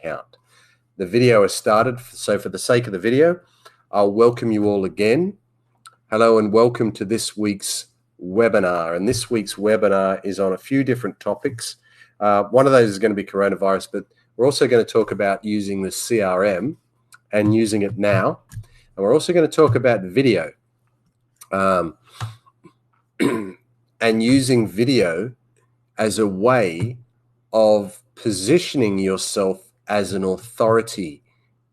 account. The video has started, so for the sake of the video, I'll welcome you all again. Hello and welcome to this week's webinar. And this week's webinar is on a few different topics. One of those is going to be coronavirus, but we're also going to talk about using the CRM and using it now. And we're also going to talk about video and using video as a way of positioning yourself as an authority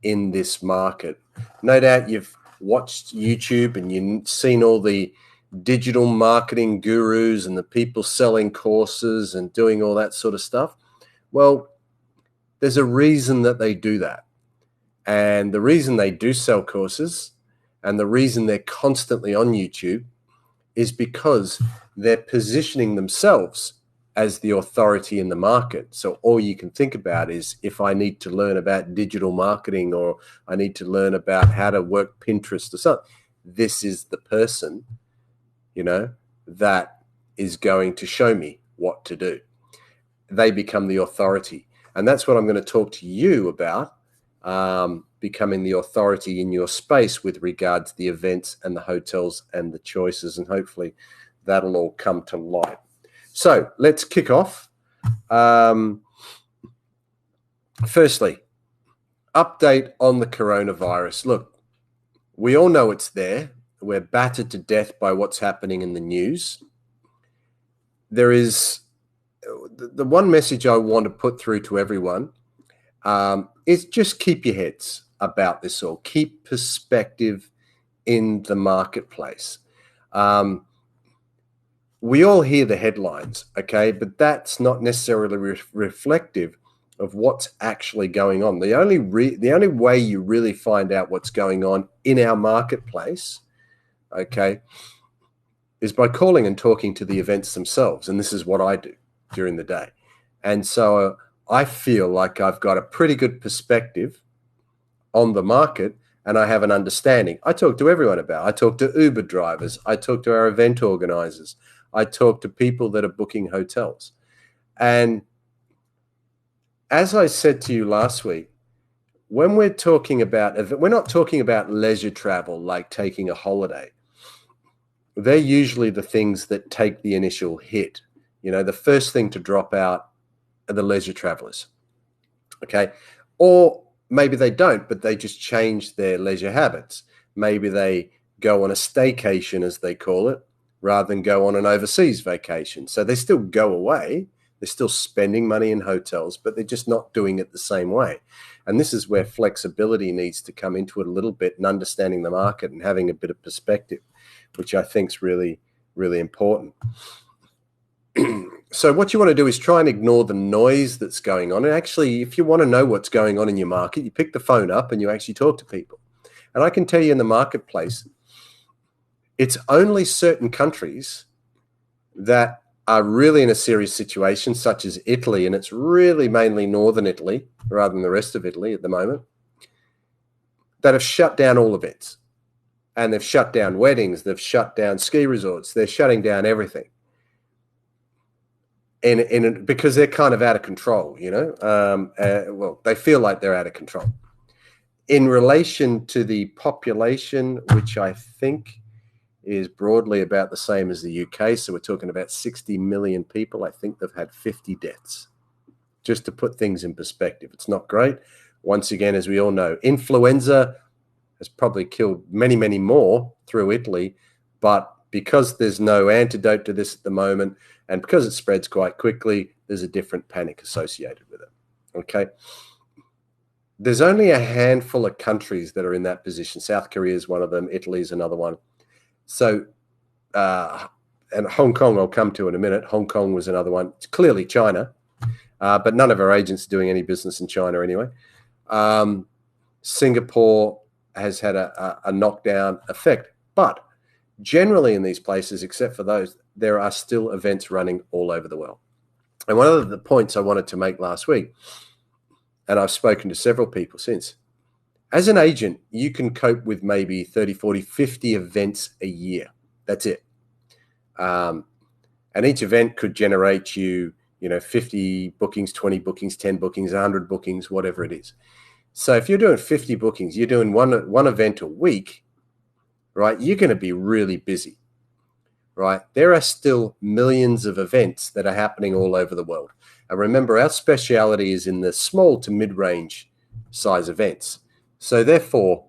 in this market. No doubt you've watched YouTube and you've seen all the digital marketing gurus and the people selling courses and doing all that sort of stuff. Well, there's a reason that they do that. And the reason they do sell courses and the reason they're constantly on YouTube is because they're positioning themselves as the authority in the market. So all you can think about is, if I need to learn about digital marketing or I need to learn about how to work Pinterest or something, this is the person, that is going to show me what to do. They become the authority. And that's what I'm going to talk to you about, becoming the authority in your space with regard to the events and the hotels and the choices. And hopefully that'll all come to light. So let's kick off. Firstly, update on the coronavirus. Look, we all know it's there. We're battered to death by what's happening in the news. There is the one message I want to put through to everyone is just keep your heads about this all. Keep perspective in the marketplace. We all hear the headlines, okay, but that's not necessarily reflective of what's actually going on. The only way you really find out what's going on in our marketplace, okay, is by calling and talking to the events themselves. And this is what I do during the day. And so I feel like I've got a pretty good perspective on the market and I have an understanding. I talk to everyone about it. I talk to Uber drivers. I talk to our event organizers. I talk to people that are booking hotels. And as I said to you last week, when we're talking about, we're not talking about leisure travel like taking a holiday. They're usually the things that take the initial hit. The first thing to drop out are the leisure travelers. Okay. Or maybe they don't, but they just change their leisure habits. Maybe they go on a staycation, as they call it, rather than go on an overseas vacation. So they still go away. They're still spending money in hotels, but they're just not doing it the same way. And this is where flexibility needs to come into it a little bit, and understanding the market and having a bit of perspective, which I think is really, really important. So what you want to do is try and ignore the noise that's going on. And actually, if you want to know what's going on in your market, you pick the phone up and you actually talk to people. And I can tell you in the marketplace, it's only certain countries that are really in a serious situation, such as Italy, and it's really mainly northern Italy rather than the rest of Italy at the moment, that have shut down all events. And they've shut down weddings, they've shut down ski resorts, they're shutting down everything. Because they're kind of out of control, well, they feel like they're out of control. In relation to the population, which I think is broadly about the same as the UK. So we're talking about 60 million people. I think they've had 50 deaths. Just to put things in perspective, it's not great. Once again, as we all know, influenza has probably killed many, many more through Italy. But because there's no antidote to this at the moment, and because it spreads quite quickly, there's a different panic associated with it. Okay. There's only a handful of countries that are in that position. South Korea is one of them. Italy is another one. So, and Hong Kong, I'll come to in a minute. Hong Kong was another one. It's clearly China, but none of our agents are doing any business in China anyway. Singapore has had a knockdown effect, but generally in these places, except for those, there are still events running all over the world. And one of the points I wanted to make last week, and I've spoken to several people since, as an agent, you can cope with maybe 30, 40, 50 events a year. That's it. And each event could generate you 50 bookings, 20 bookings, 10 bookings, 100 bookings, whatever it is. So if you're doing 50 bookings, you're doing one event a week, right? You're going to be really busy, right? There are still millions of events that are happening all over the world. And remember, our speciality is in the small to mid-range size events. So therefore,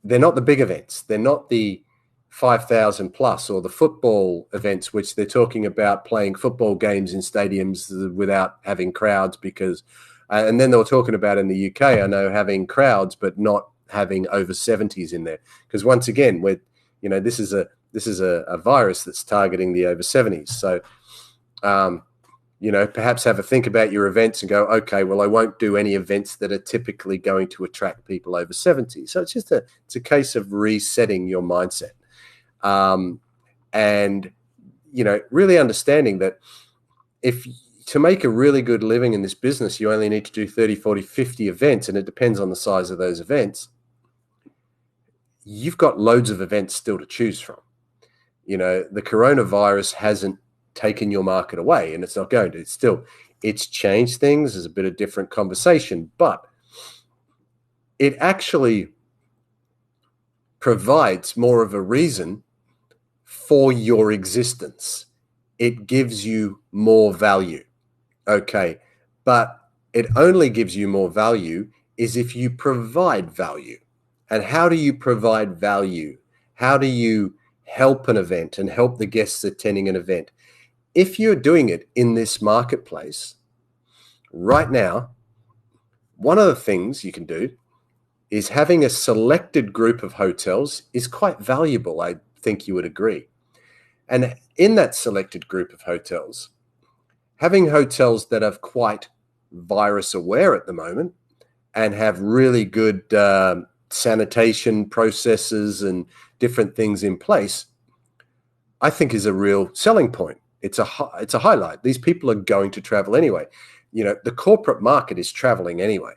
they're not the big events. They're not the 5,000 plus or the football events, which they're talking about playing football games in stadiums without having crowds because, and then they were talking about in the UK, I know, having crowds, but not having over 70s in there. Because once again, this is a virus that's targeting the over 70s. So, perhaps have a think about your events and go, okay, well, I won't do any events that are typically going to attract people over 70. So it's a case of resetting your mindset. And really understanding that to make a really good living in this business, you only need to do 30, 40, 50 events, and it depends on the size of those events. You've got loads of events still to choose from. The coronavirus hasn't taken your market away, and it's not going to. It's changed things. There's a bit of different conversation, but it actually provides more of a reason for your existence. It gives you more value. Okay, but it only gives you more value is if you provide value. And how do you provide value? How do you help an event and help the guests attending an event? If you're doing it in this marketplace right now, one of the things you can do is having a selected group of hotels is quite valuable. I think you would agree. And in that selected group of hotels, having hotels that are quite virus aware at the moment and have really good sanitation processes and different things in place, I think is a real selling point. It's a highlight. These people are going to travel anyway. The corporate market is traveling anyway.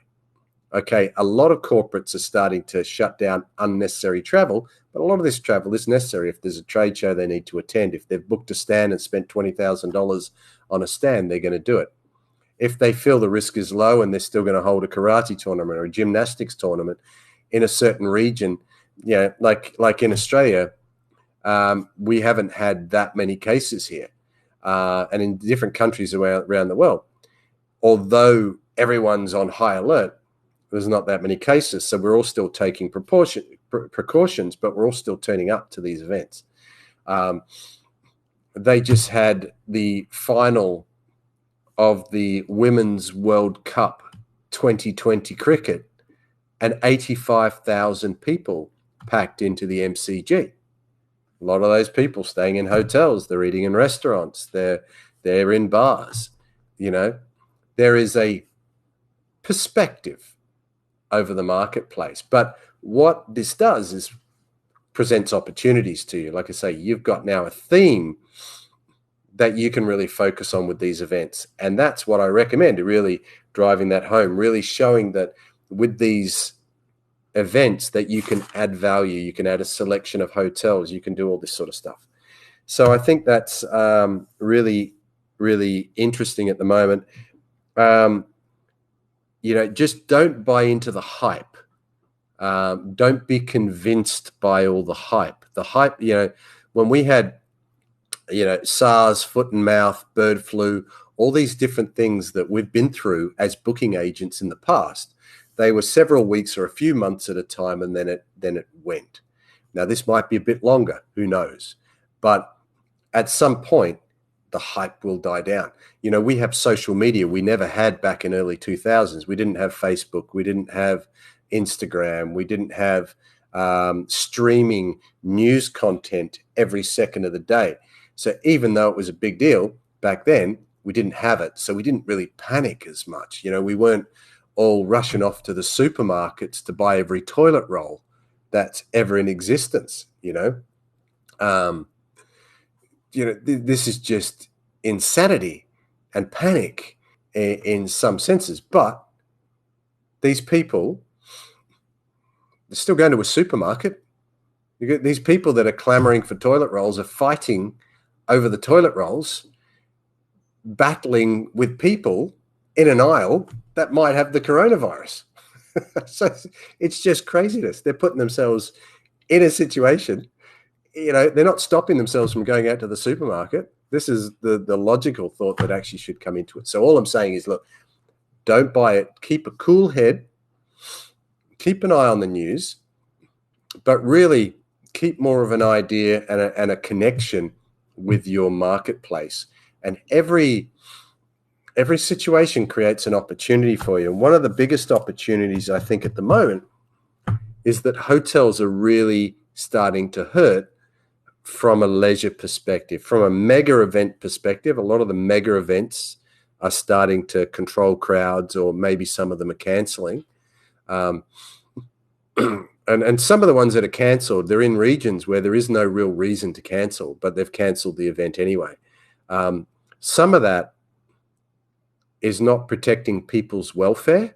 Okay, a lot of corporates are starting to shut down unnecessary travel, but a lot of this travel is necessary. If there's a trade show they need to attend, if they've booked a stand and spent $20,000 on a stand, they're going to do it. If they feel the risk is low and they're still going to hold a karate tournament or a gymnastics tournament in a certain region, like in Australia, we haven't had that many cases here. And in different countries around the world, although everyone's on high alert, there's not that many cases. So we're all still taking precautions, but we're all still turning up to these events. They just had the final of the Women's World Cup 2020 cricket, and 85,000 people packed into the MCG. A lot of those people staying in hotels, they're eating in restaurants, they're in bars. There is a perspective over the marketplace. But what this does is presents opportunities to you. Like I say, you've got now a theme that you can really focus on with these events. And that's what I recommend, really driving that home, really showing that with these events that you can add value, you can add a selection of hotels, you can do all this sort of stuff. So I think that's really, really interesting at the moment. Just don't buy into the hype. Don't be convinced by all the hype. The hype, when we had, SARS, foot and mouth, bird flu, all these different things that we've been through as booking agents in the past, they were several weeks or a few months at a time, and then it went. Now, this might be a bit longer, who knows? But at some point, the hype will die down. We have social media we never had back in early 2000s. We didn't have Facebook. We didn't have Instagram. We didn't have streaming news content every second of the day. So even though it was a big deal back then, we didn't have it. So we didn't really panic as much. We weren't all rushing off to the supermarkets to buy every toilet roll that's ever in existence. This is just insanity and panic in some senses. But these people, they're still going to a supermarket. You get these people that are clamoring for toilet rolls are fighting over the toilet rolls. battling with people in an aisle that might have the coronavirus. So it's just craziness. They're putting themselves in a situation, they're not stopping themselves from going out to the supermarket. This is the logical thought that actually should come into it. So all I'm saying is, look, don't buy it. Keep a cool head. Keep an eye on the news, but really keep more of an idea and a connection with your marketplace. And every situation creates an opportunity for you. And one of the biggest opportunities, I think, at the moment is that hotels are really starting to hurt from a leisure perspective, from a mega event perspective. A lot of the mega events are starting to control crowds, or maybe some of them are cancelling. And some of the ones that are cancelled, they're in regions where there is no real reason to cancel, but they've cancelled the event anyway. Some of that is not protecting people's welfare.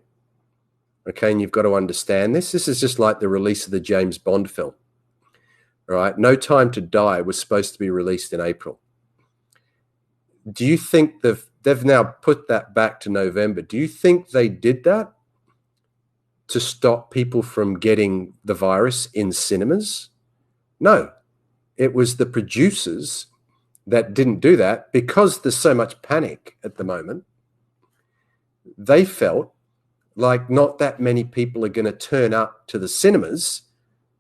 Okay, and you've got to understand this. This is just like the release of the James Bond film. All right, No Time to Die was supposed to be released in April. Do you think they've now put that back to November? Do you think they did that to stop people from getting the virus in cinemas? No, it was the producers that didn't do that because there's so much panic at the moment. They felt like not that many people are going to turn up to the cinemas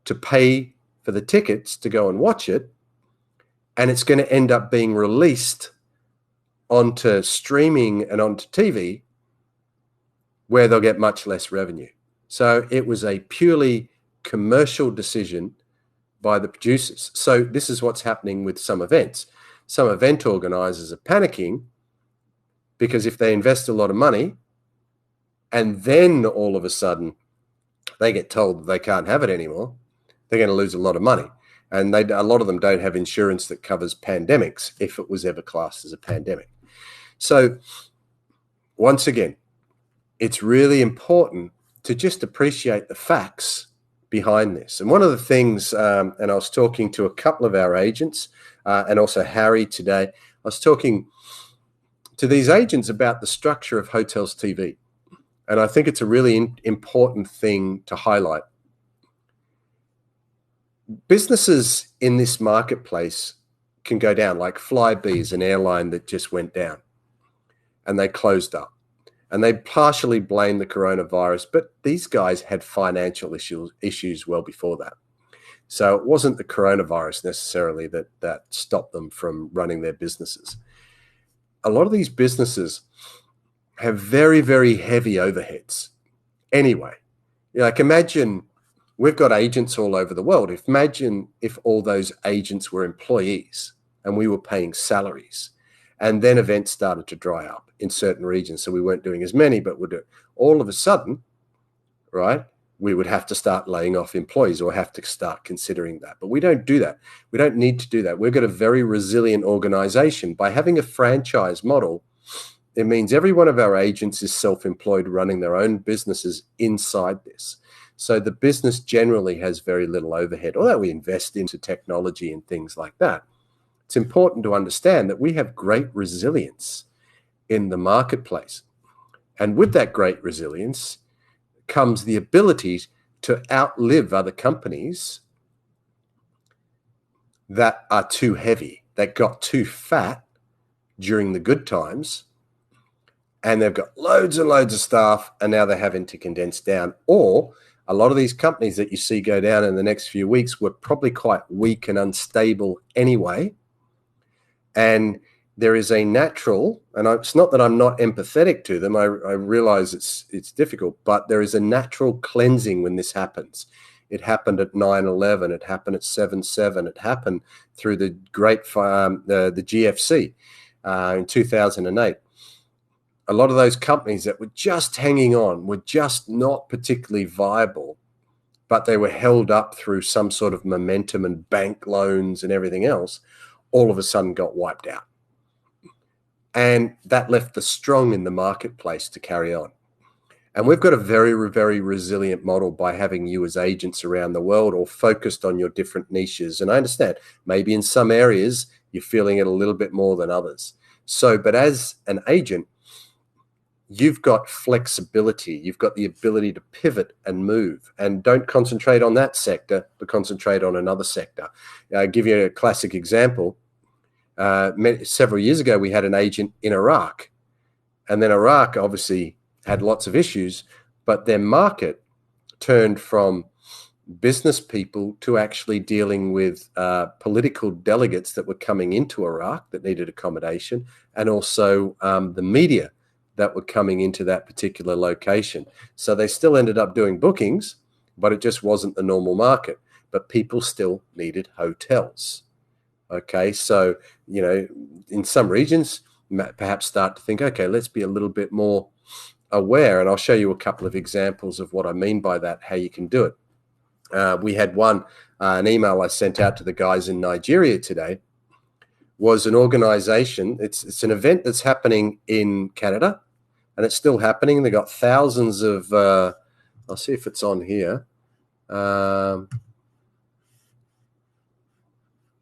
to pay for the tickets to go and watch it, and it's going to end up being released onto streaming and onto TV, where they'll get much less revenue. So it was a purely commercial decision by the producers. So this is what's happening with some events. Some event organizers are panicking because if they invest a lot of money and then all of a sudden they get told that they can't have it anymore, they're going to lose a lot of money. And a lot of them don't have insurance that covers pandemics, if it was ever classed as a pandemic. So once again, it's really important to just appreciate the facts behind this. And one of the things, and I was talking to a couple of our agents and also Harry today, I was talking to these agents about the structure of hotels TV. And I think it's a really important thing to highlight. Businesses in this marketplace can go down, like Flybe is an airline that just went down and they closed up. And they partially blame the coronavirus, but these guys had financial issues well before that. So it wasn't the coronavirus necessarily that stopped them from running their businesses. A lot of these businesses have very, very heavy overheads. Anyway, like imagine we've got agents all over the world. Imagine if all those agents were employees and we were paying salaries, and then events started to dry up in certain regions. So we weren't doing as many, but all of a sudden, right, we would have to start laying off employees or have to start considering that. But we don't do that. We don't need to do that. We've got a very resilient organization. By having a franchise model, it means every one of our agents is self-employed, running their own businesses inside this. So the business generally has very little overhead, although we invest into technology and things like that. It's important to understand that we have great resilience in the marketplace. And with that great resilience comes the ability to outlive other companies that are too heavy, that got too fat during the good times, and they've got loads and loads of staff, and now they're having to condense down. Or a lot of these companies that you see go down in the next few weeks were probably quite weak and unstable anyway. And there is a natural, and it's not that I'm not empathetic to them, I realize it's difficult, but there is a natural cleansing when this happens. It happened at 9/11, it happened at 7/7, it happened through the the GFC in 2008. A lot of those companies that were just hanging on were just not particularly viable, but they were held up through some sort of momentum and bank loans and everything else, all of a sudden got wiped out. And that left the strong in the marketplace to carry on. And we've got a very, very resilient model by having you as agents around the world, or focused on your different niches. And I understand maybe in some areas you're feeling it a little bit more than others. So, but as an agent, you've got flexibility. You've got the ability to pivot and move, and don't concentrate on that sector, but concentrate on another sector. I'll give you a classic example. Several years ago, we had an agent in Iraq, and then Iraq obviously had lots of issues, but their market turned from business people to actually dealing with political delegates that were coming into Iraq that needed accommodation, and also the media that were coming into that particular location. So they still ended up doing bookings, but it just wasn't the normal market. But people still needed hotels. Okay, so, you know, in some regions, perhaps start to think, okay, let's be a little bit more aware. And I'll show you a couple of examples of what I mean by that, how you can do it. We had an email I sent out to the guys in Nigeria today, was an organization. It's an event that's happening in Canada, and it's still happening. They got thousands of, I'll see if it's on here.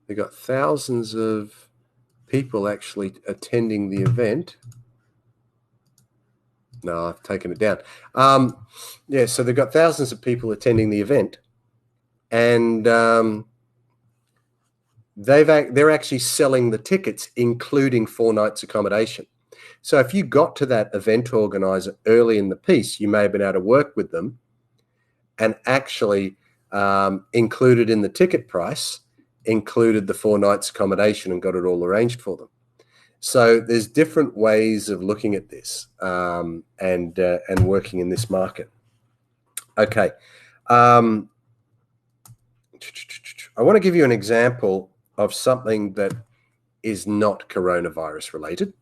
They got thousands of people actually attending the event. No, I've taken it down. Yeah, so they've got thousands of people attending the event, and they're actually selling the tickets, including 4 nights accommodation. So if you got to that event organizer early in the piece, you may have been able to work with them and actually included in the ticket price, included the 4 nights accommodation and got it all arranged for them. So there's different ways of looking at this and working in this market. Okay. I want to give you an example of something that is not coronavirus related.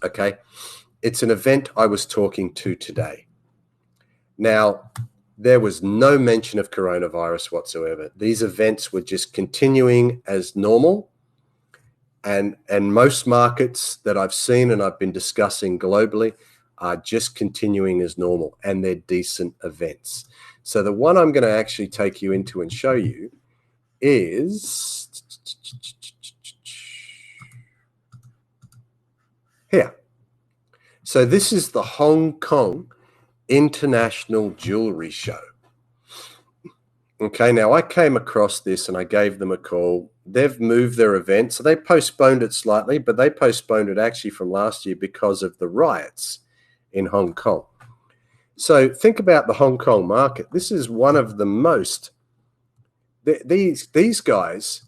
Okay. It's an event I was talking to today. Now, there was no mention of coronavirus whatsoever. These events were just continuing as normal. And most markets that I've seen and I've been discussing globally are just continuing as normal, and they're decent events. So the one I'm going to actually take you into and show you is here. So this is the Hong Kong International Jewelry Show. Okay, now I came across this and I gave them a call. They've moved their event, so they postponed it slightly, but they postponed it actually from last year because of the riots in Hong Kong. So think about the Hong Kong market. This is one of the most, these guys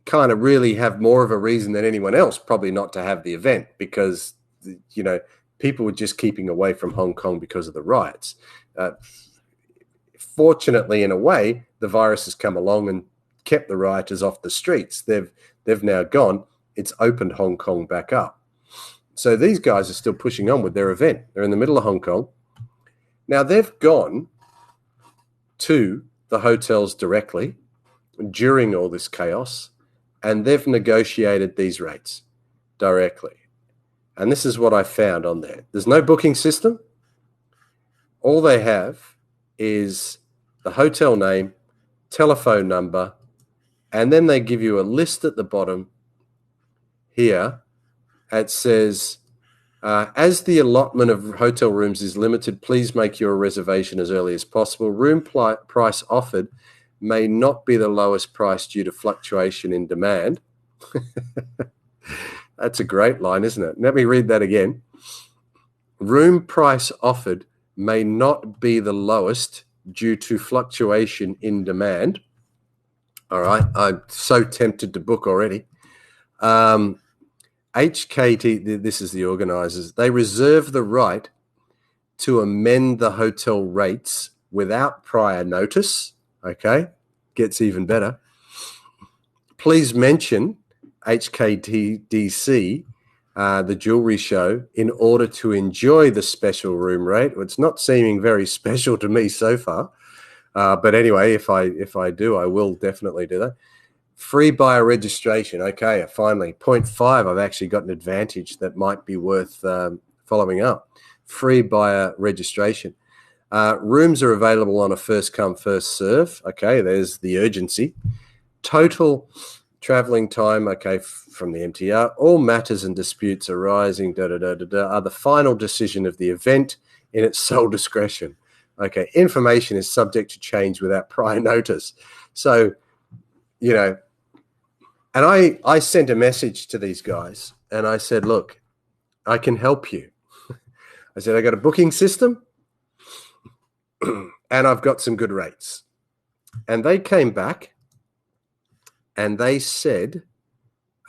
kind of really have more of a reason than anyone else probably not to have the event, because, you know, people were just keeping away from Hong Kong because of the riots. Fortunately, in a way, the virus has come along and kept the rioters off the streets. They've now gone. It's opened Hong Kong back up. So these guys are still pushing on with their event. They're in the middle of Hong Kong. Now, they've gone to the hotels directly during all this chaos, and they've negotiated these rates directly. And this is what I found on there. There's no booking system. All they have is the hotel name, telephone number, and then they give you a list at the bottom here. It says, as the allotment of hotel rooms is limited, please make your reservation as early as possible. Room price offered may not be the lowest price due to fluctuation in demand. That's a great line, isn't it? Let me read that again. Room price offered may not be the lowest due to fluctuation in demand. All right, I'm so tempted to book already. HKT, this is the organizers, they reserve the right to amend the hotel rates without prior notice. Okay, gets even better. Please mention HKTDC, the jewelry show, in order to enjoy the special room rate. It's not seeming very special to me so far. But anyway, if I do, I will definitely do that. Free buyer registration. Okay, finally, 0.5. I've actually got an advantage that might be worth following up. Free buyer registration. Rooms are available on a first come, first serve. Okay, there's the urgency. Total traveling time, okay, from the MTR. All matters and disputes arising, are the final decision of the event in its sole discretion. Okay, information is subject to change without prior notice. So, you know, and I sent a message to these guys and I said, look, I can help you. I said, I got a booking system and I've got some good rates. And they came back and they said,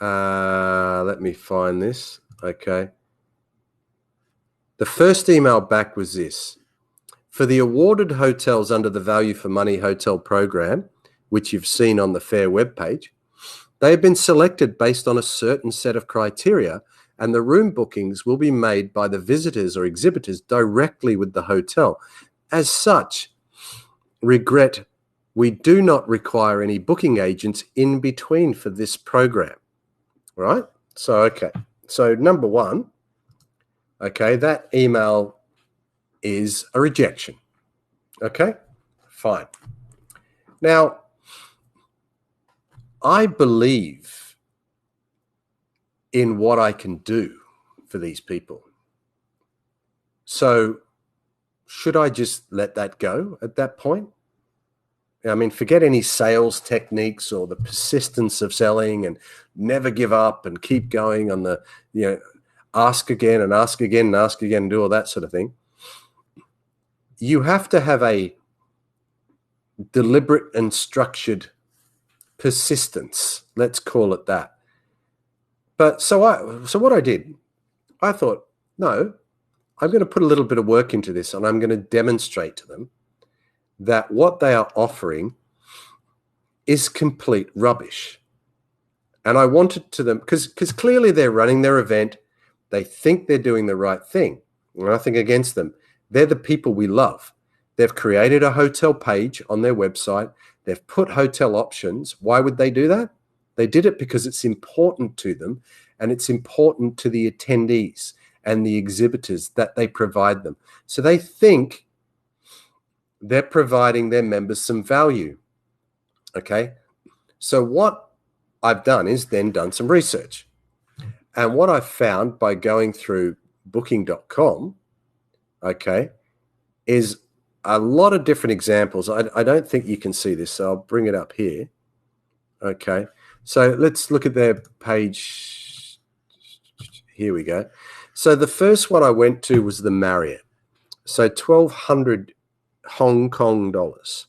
let me find this. Okay. The first email back was this. For the awarded hotels under the Value for Money hotel program, which you've seen on the FAIR webpage, they have been selected based on a certain set of criteria, and the room bookings will be made by the visitors or exhibitors directly with the hotel. As such, regret, we do not require any booking agents in between for this program, right? So, okay. So number one, okay, that email is a rejection. Okay, fine. Now, I believe in what I can do for these people. So should I just let that go at that point? I mean, forget any sales techniques or the persistence of selling and never give up and keep going on the, ask again and ask again and ask again and do all that sort of thing. You have to have a deliberate and structured persistence. Let's call it that. But so what I did, I thought, no, I'm going to put a little bit of work into this and I'm going to demonstrate to them that what they are offering is complete rubbish. And I wanted to them, because clearly they're running their event. They think they're doing the right thing. Nothing against them. They're the people we love. They've created a hotel page on their website. They've put hotel options. Why would they do that? They did it because it's important to them and it's important to the attendees and the exhibitors that they provide them. So they think they're providing their members some value. Okay. So what I've done is then done some research. And what I've found by going through booking.com, okay, is a lot of different examples. I don't think you can see this, so I'll bring it up here. Okay. So let's look at their page. Here we go. So the first one I went to was the Marriott. So 1,200 Hong Kong dollars.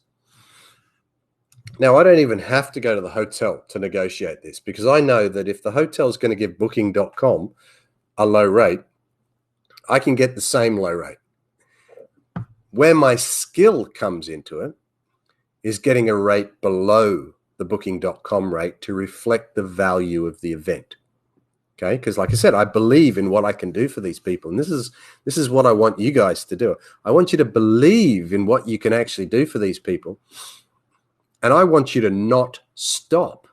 Now, I don't even have to go to the hotel to negotiate this because I know that if the hotel is going to give booking.com a low rate, I can get the same low rate. Where my skill comes into it is getting a rate below the booking.com rate to reflect the value of the event. Okay, because like I said, I believe in what I can do for these people. And this is what I want you guys to do. I want you to believe in what you can actually do for these people. And I want you to not stop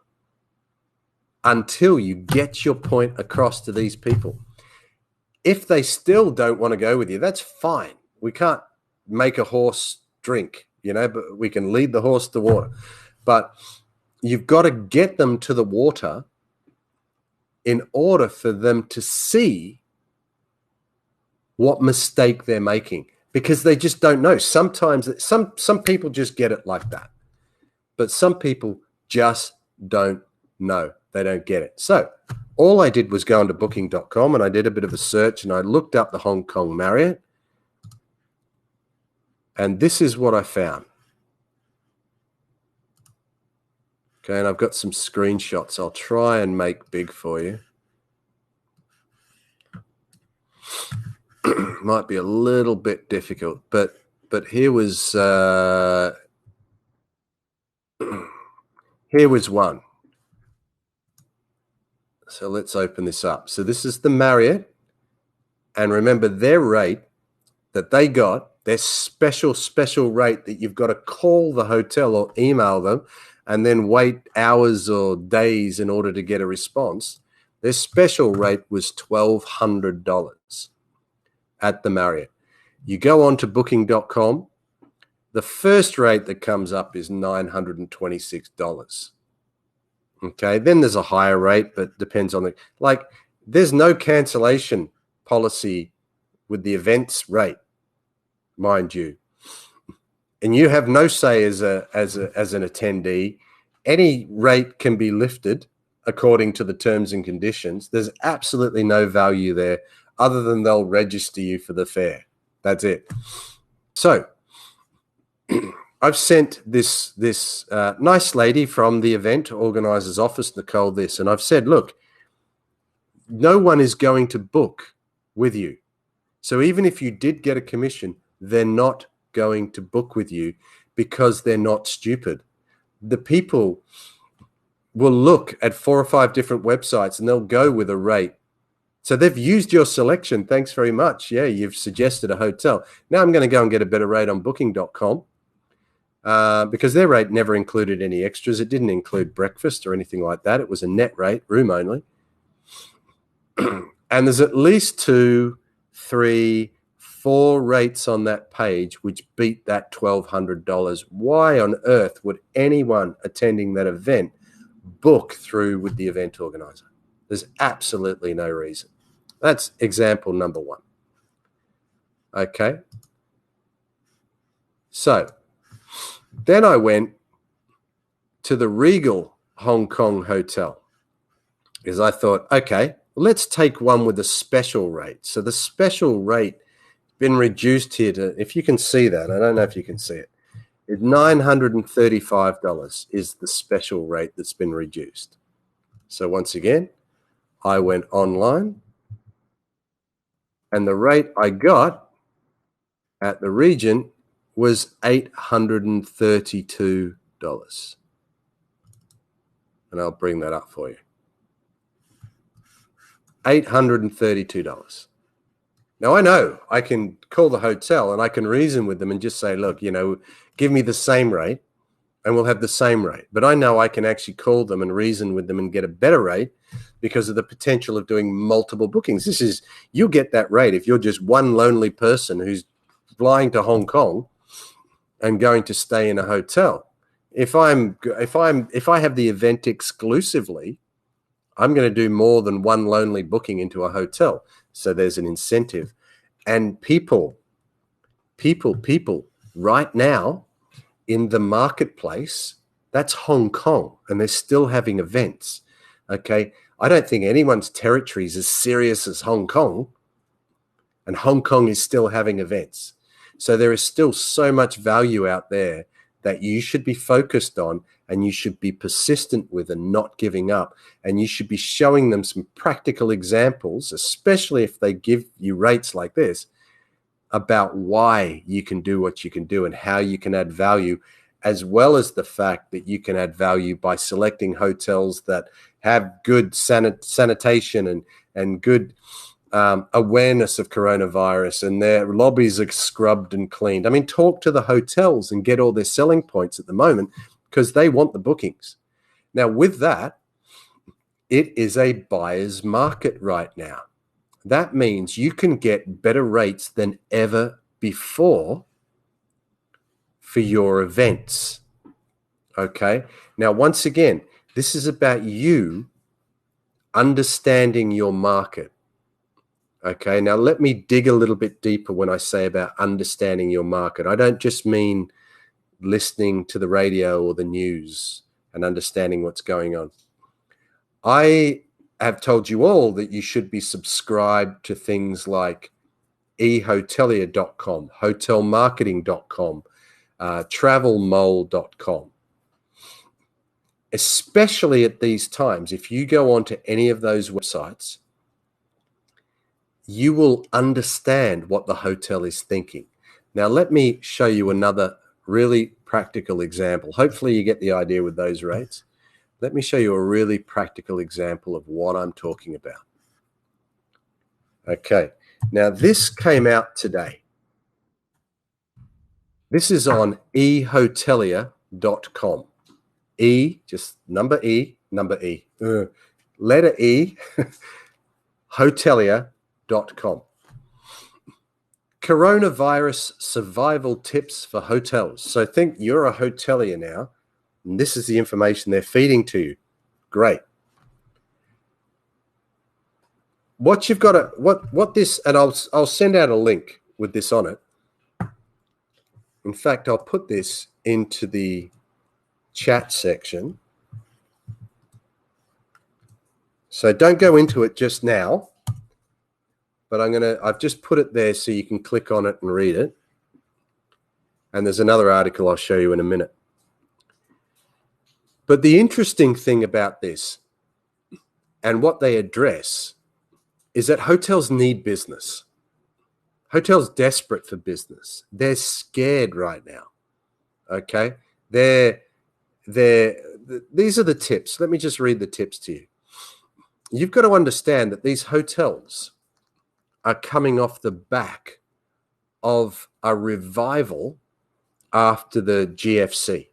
until you get your point across to these people. If they still don't want to go with you, that's fine. We can't make a horse drink, but we can lead the horse to water. But you've got to get them to the water in order for them to see what mistake they're making, because they just don't know. Sometimes some people just get it like that, but some people just don't know. They don't get it. So all I did was go onto booking.com and I did a bit of a search and I looked up the Hong Kong Marriott. And this is what I found. Okay, and I've got some screenshots I'll try and make big for you. Might be a little bit difficult, but here was one. So let's open this up. So this is the Marriott, and remember their rate that they got, their special rate that you've got to call the hotel or email them and then wait hours or days in order to get a response. Their special rate was $1,200 at the Marriott. You go on to booking.com, the first rate that comes up is $926. Okay, then there's a higher rate, but depends on there's no cancellation policy with the events rate, mind you. And you have no say as an attendee. Any rate can be lifted according to the terms and conditions. There's absolutely no value there other than they'll register you for the fair. That's it. So I've sent this nice lady from the event organizer's office, Nicole, this, and I've said, look, no one is going to book with you. So even if you did get a commission, they're not going to book with you because they're not stupid. The people will look at 4 or 5 different websites and they'll go with a rate. So they've used your selection. Thanks very much. Yeah, you've suggested a hotel. Now I'm going to go and get a better rate on booking.com because their rate never included any extras. It didn't include breakfast or anything like that. It was a net rate, room only. And there's at least 2, 3, 4 rates on that page which beat that $1,200. Why on earth would anyone attending that event book through with the event organizer? There's absolutely no reason. That's example number 1. Okay. So then I went to the Regal Hong Kong Hotel because I thought, okay, let's take one with a special rate. So the special rate been reduced here to, if you can see that, I don't know if you can see it, it's $935 is the special rate that's been reduced. So once again, I went online and the rate I got at the Regent was $832. And I'll bring that up for you. $832. Now, I know I can call the hotel and I can reason with them and just say, look, give me the same rate and we'll have the same rate. But I know I can actually call them and reason with them and get a better rate because of the potential of doing multiple bookings. You'll get that rate if you're just one lonely person who's flying to Hong Kong and going to stay in a hotel. If I have the event exclusively, I'm going to do more than one lonely booking into a hotel. So there's an incentive. And people right now in the marketplace, that's Hong Kong, and they're still having events. Okay. I don't think anyone's territory is as serious as Hong Kong, and Hong Kong is still having events. So there is still so much value out there that you should be focused on and you should be persistent with and not giving up. And you should be showing them some practical examples, especially if they give you rates like this, about why you can do what you can do and how you can add value, as well as the fact that you can add value by selecting hotels that have good sanitation and good awareness of coronavirus, and their lobbies are scrubbed and cleaned. I mean, talk to the hotels and get all their selling points at the moment because they want the bookings. Now, with that, it is a buyer's market right now. That means you can get better rates than ever before for your events. Okay. Now, once again, this is about you understanding your market. Okay, now let me dig a little bit deeper when I say about understanding your market. I don't just mean listening to the radio or the news and understanding what's going on. I have told you all that you should be subscribed to things like ehotelier.com, hotelmarketing.com, travelmole.com. Especially at these times, if you go onto any of those websites, you will understand what the hotel is thinking. Now, let me show you another really practical example. Hopefully you get the idea with those rates. Let me show you a really practical example of what I'm talking about. Okay, now this came out today. This is on ehotelier.com. Just letter E, hotelier.com. Coronavirus survival tips for hotels. So think you're a hotelier now, and this is the information they're feeding to you. Great. What you've got to what this, and I'll send out a link with this on it. In fact, I'll put this into the chat section. So don't go into it just now, but I've just put it there so you can click on it and read it. And there's another article I'll show you in a minute. But the interesting thing about this and what they address is that hotels need business. Hotels desperate for business. They're scared right now. Okay? These are the tips. Let me just read the tips to you. You've got to understand that these hotels are coming off the back of a revival after the GFC.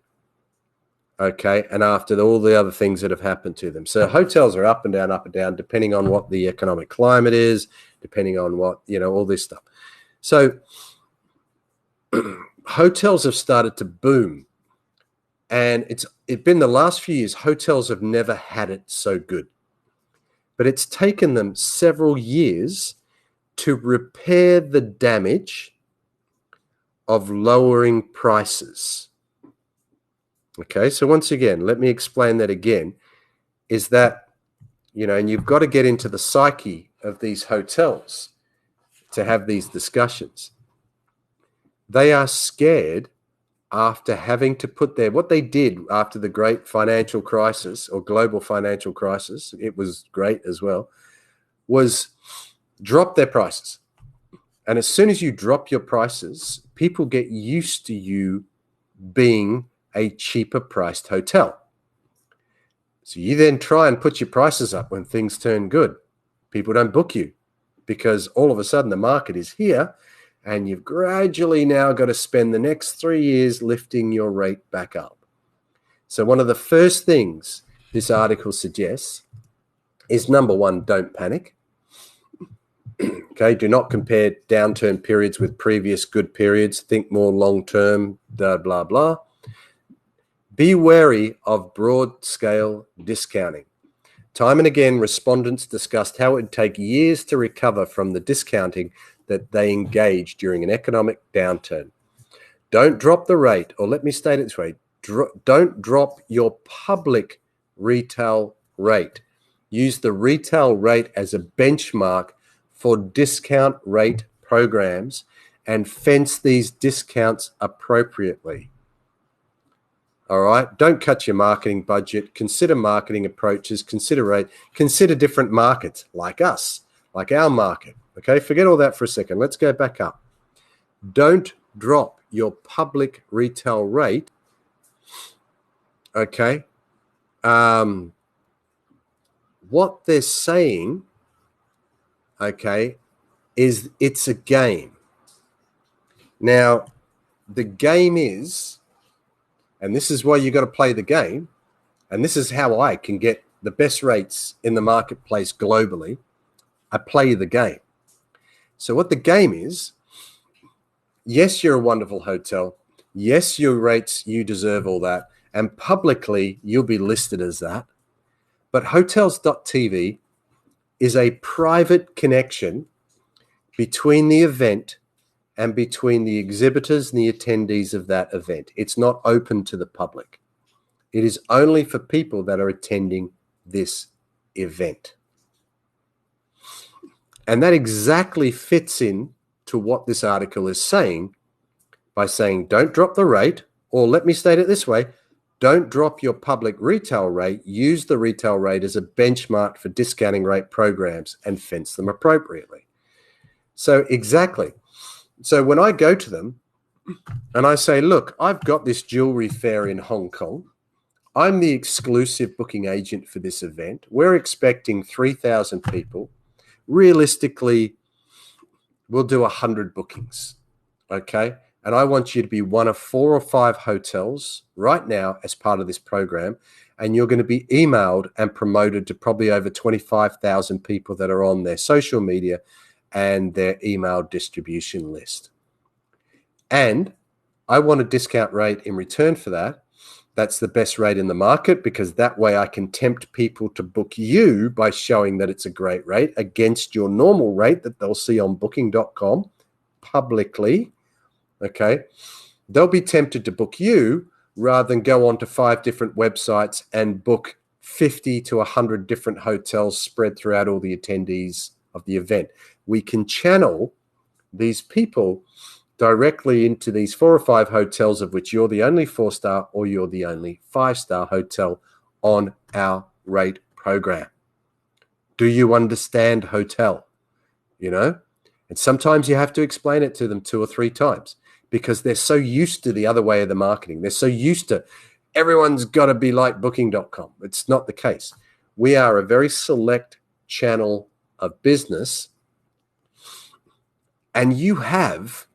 Okay, and after all the other things that have happened to them. So hotels are up and down, depending on what the economic climate is, depending on what, all this stuff. So hotels have started to boom. And it's been the last few years, hotels have never had it so good. But it's taken them several years to repair the damage of lowering prices. Okay, so once again, let me explain that again, is that, and you've got to get into the psyche of these hotels to have these discussions. They are scared after having to put what they did after the great financial crisis or global financial crisis, it was great as well, was drop their prices. And as soon as you drop your prices, people get used to you being a cheaper priced hotel. So you then try and put your prices up when things turn good. People don't book you because all of a sudden the market is here and you've gradually now got to spend the next 3 years lifting your rate back up. So one of the first things this article suggests is, number one, don't panic. Okay, do not compare downturn periods with previous good periods. Think more long-term, blah, blah, blah. Be wary of broad-scale discounting. Time and again, respondents discussed how it would take years to recover from the discounting that they engaged during an economic downturn. Don't drop the rate, or let me state it this way, don't drop your public retail rate. Use the retail rate as a benchmark for discount rate programs and fence these discounts appropriately. All right. Don't cut your marketing budget. Consider marketing approaches. Consider different markets like us, like our market. Okay. Forget all that for a second. Let's go back up. Don't drop your public retail rate. Okay. What they're saying, okay, is it's a game. Now, the game is, and this is why you got to play the game, and this is how I can get the best rates in the marketplace globally. I play the game. So what the game is, yes, you're a wonderful hotel. Yes, your rates, you deserve all that. And publicly, you'll be listed as that. But hotels.tv is a private connection between the event and between the exhibitors and the attendees of that event. It's not open to the public. It is only for people that are attending this event. And that exactly fits in to what this article is saying by saying, don't drop the rate, or let me state it this way, don't drop your public retail rate. Use the retail rate as a benchmark for discounting rate programs and fence them appropriately. So exactly. So when I go to them and I say, look, I've got this jewelry fair in Hong Kong. I'm the exclusive booking agent for this event. We're expecting 3,000 people. Realistically, we'll do 100 bookings, okay? And I want you to be one of 4 or 5 hotels right now as part of this program, and you're going to be emailed and promoted to probably over 25,000 people that are on their social media and their email distribution list. And I want a discount rate in return for that That's the best rate in the market, because that way I can tempt people to book you by showing that it's a great rate against your normal rate that they'll see on booking.com publicly. Okay. They'll be tempted to book you rather than go on to 5 different websites and book 50 to 100 different hotels spread throughout all the attendees of the event. We can channel these people directly into these 4 or 5 hotels, of which you're the only 4-star or you're the only 5-star hotel on our rate program. Do you understand hotel? You know, and sometimes you have to explain it to them 2 or 3 times, because they're so used to the other way of the marketing. They're so used to everyone's got to be like booking.com. It's not the case. We are a very select channel of business, and you have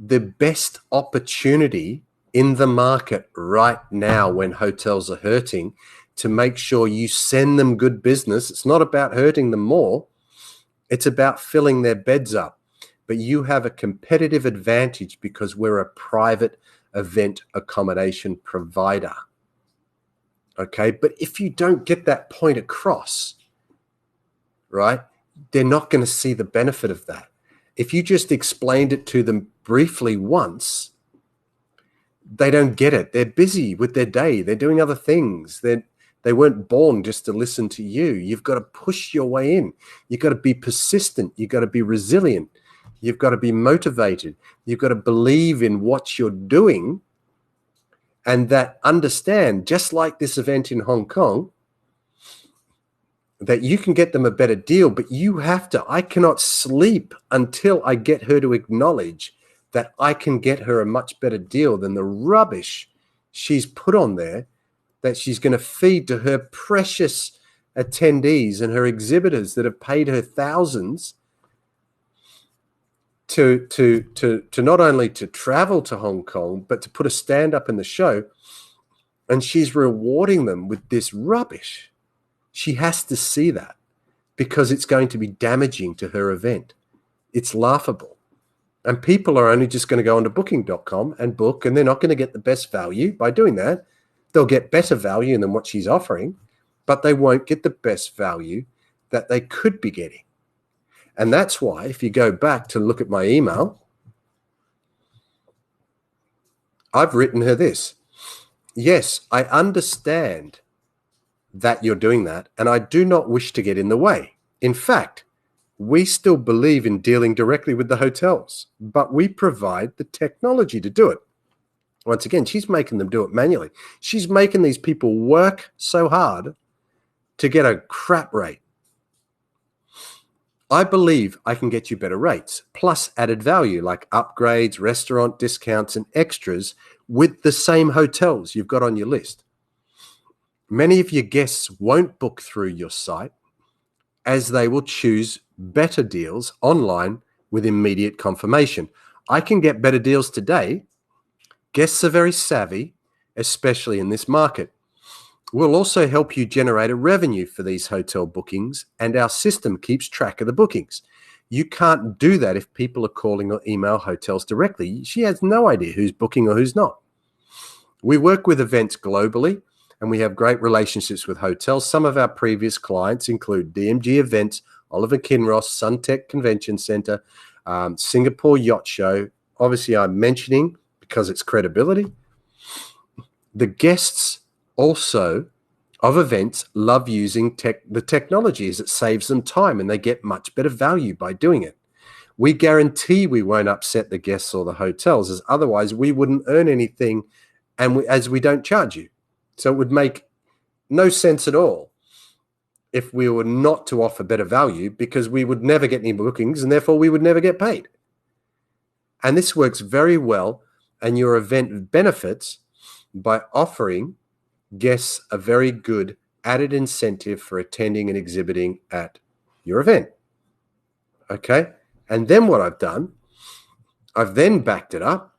the best opportunity in the market right now when hotels are hurting to make sure you send them good business. It's not about hurting them more. It's about filling their beds up. But you have a competitive advantage because we're a private event accommodation provider. Okay, but if you don't get that point across, right, they're not going to see the benefit of that. If you just explained it to them briefly once, they don't get it. They're busy with their day. They're doing other things. They weren't born just to listen to you. You've got to push your way in. You've got to be persistent. You've got to be resilient. You've got to be motivated. You've got to believe in what you're doing, and that understand, just like this event in Hong Kong, that you can get them a better deal, but you have to. I cannot sleep until I get her to acknowledge that I can get her a much better deal than the rubbish she's put on there that she's going to feed to her precious attendees and her exhibitors that have paid her thousands to not only to travel to Hong Kong, but to put a stand up in the show. And she's rewarding them with this rubbish. She has to see that, because it's going to be damaging to her event. It's laughable. And people are only just going to go onto booking.com and book, and they're not going to get the best value by doing that. They'll get better value than what she's offering, but they won't get the best value that they could be getting. And that's why, if you go back to look at my email, I've written her this. Yes, I understand that you're doing that, and I do not wish to get in the way. In fact, we still believe in dealing directly with the hotels, but we provide the technology to do it. Once again, she's making them do it manually. She's making these people work so hard to get a crap rate. I believe I can get you better rates, plus added value like upgrades, restaurant discounts, and extras with the same hotels you've got on your list. Many of your guests won't book through your site, as they will choose better deals online with immediate confirmation. I can get better deals today. Guests are very savvy, especially in this market. We'll also help you generate a revenue for these hotel bookings, and our system keeps track of the bookings. You can't do that if people are calling or email hotels directly. She has no idea who's booking or who's not. We work with events globally, and we have great relationships with hotels. Some of our previous clients include DMG Events, Oliver Kinross, Suntec Convention Center, Singapore Yacht Show. Obviously, I'm mentioning because it's credibility. The guests also of events love using the technology, as it saves them time and they get much better value by doing it. We guarantee we won't upset the guests or the hotels, as otherwise we wouldn't earn anything, and as we don't charge you. So it would make no sense at all if we were not to offer better value, because we would never get any bookings and therefore we would never get paid. And this works very well, and your event benefits by offering guests a very good added incentive for attending and exhibiting at your event. Okay? And then what I've done, I've then backed it up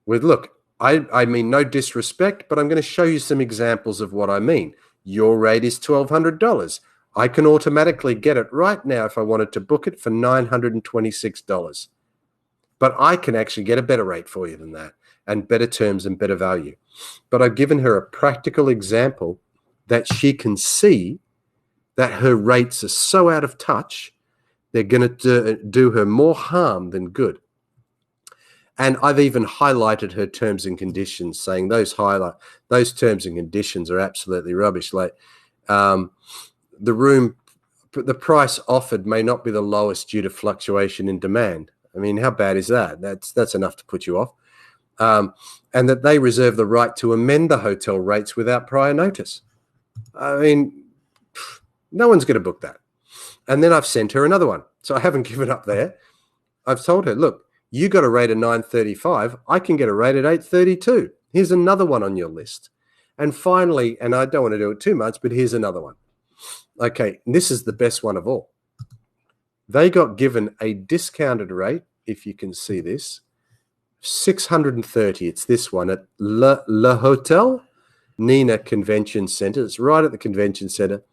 with, look, I mean no disrespect, but I'm going to show you some examples of what I mean. Your rate is $1,200. I can automatically get it right now if I wanted to book it for $926. But I can actually get a better rate for you than that. and better terms and better value. But I've given her a practical example that she can see that her rates are so out of touch, they're going to do her more harm than good. And I've even highlighted her terms and conditions, saying those terms and conditions are absolutely rubbish. Like the price offered may not be the lowest due to fluctuation in demand. I mean, how bad is that? That's enough to put you off. And that they reserve the right to amend the hotel rates without prior notice. I mean, no one's going to book that. And then I've sent her another one. So I haven't given up there. I've told her, look, you got a rate of 935. I can get a rate at 832. Here's another one on your list. And finally, and I don't want to do it too much, but here's another one. Okay, this is the best one of all. They got given a discounted rate, if you can see this, 630. It's this one at Le Hotel Nina Convention Center. It's right at the convention center.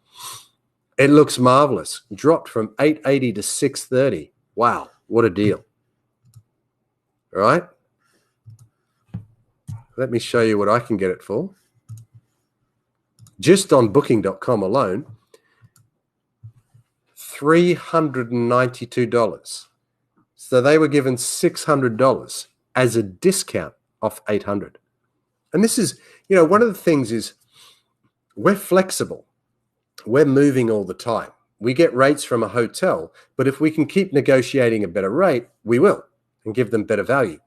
It looks marvelous. Dropped from 880 to 630. Wow, what a deal. All right. Let me show you what I can get it for. Just on booking.com alone, $392. So they were given $600 as a discount off $800. And this is, one of the things is we're flexible. We're moving all the time. We get rates from a hotel, but if we can keep negotiating a better rate, we will, and give them better value.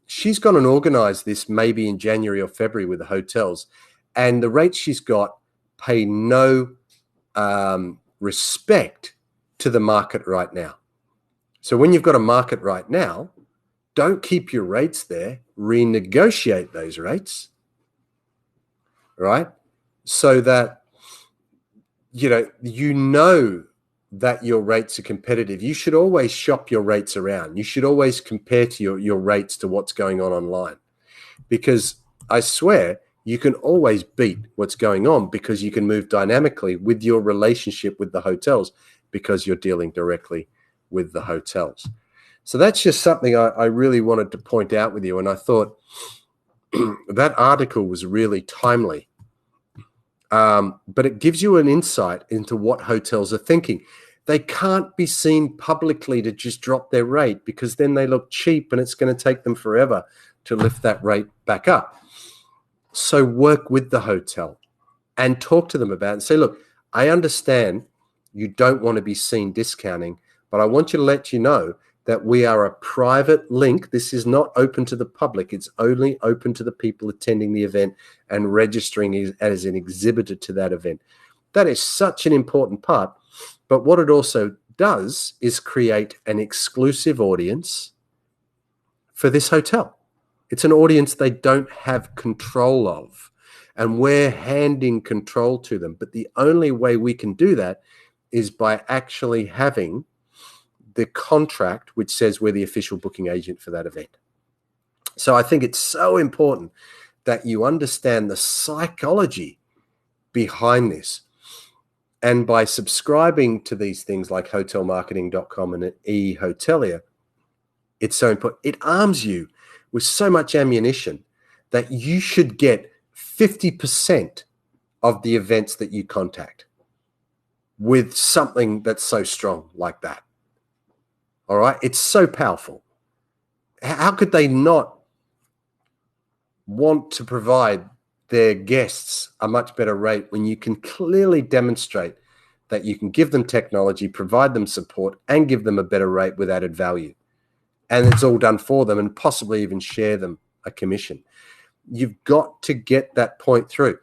She's gone and organized this maybe in January or February with the hotels, and the rates she's got pay no respect to the market right now. So when you've got a market right now, don't keep your rates there, renegotiate those rates, right? So that you know that your rates are competitive. You should always shop your rates around. You should always compare to your rates to what's going on online, because I swear you can always beat what's going on because you can move dynamically with your relationship with the hotels because you're dealing directly with the hotels. So that's just something I really wanted to point out with you. And I thought that article was really timely. But it gives you an insight into what hotels are thinking. They can't be seen publicly to just drop their rate because then they look cheap and it's going to take them forever to lift that rate back up. So work with the hotel and talk to them about it and say, look, I understand you don't want to be seen discounting, but I want you to let you know that we are a private link. This is not open to the public. It's only open to the people attending the event and registering as an exhibitor to that event. That is such an important part. But what it also does is create an exclusive audience for this hotel. It's an audience they don't have control of, and we're handing control to them. But the only way we can do that is by actually having the contract which says we're the official booking agent for that event. So I think it's so important that you understand the psychology behind this. And by subscribing to these things like hotelmarketing.com and eHotelier, it's so important. It arms you with so much ammunition that you should get 50% of the events that you contact with something that's so strong like that. All right. It's so powerful. How could they not want to provide their guests a much better rate when you can clearly demonstrate that you can give them technology, provide them support, and give them a better rate with added value? And it's all done for them, and possibly even share them a commission. You've got to get that point through.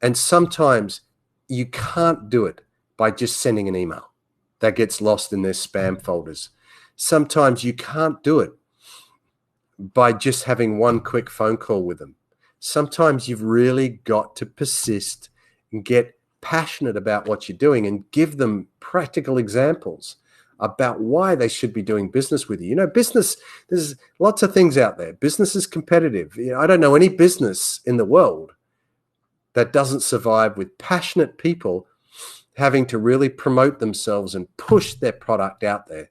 And sometimes you can't do it by just sending an email that gets lost in their spam folders. Sometimes you can't do it by just having one quick phone call with them. Sometimes you've really got to persist and get passionate about what you're doing and give them practical examples about why they should be doing business with you. Business, there's lots of things out there. Business is competitive. I don't know any business in the world that doesn't survive with passionate people having to really promote themselves and push their product out there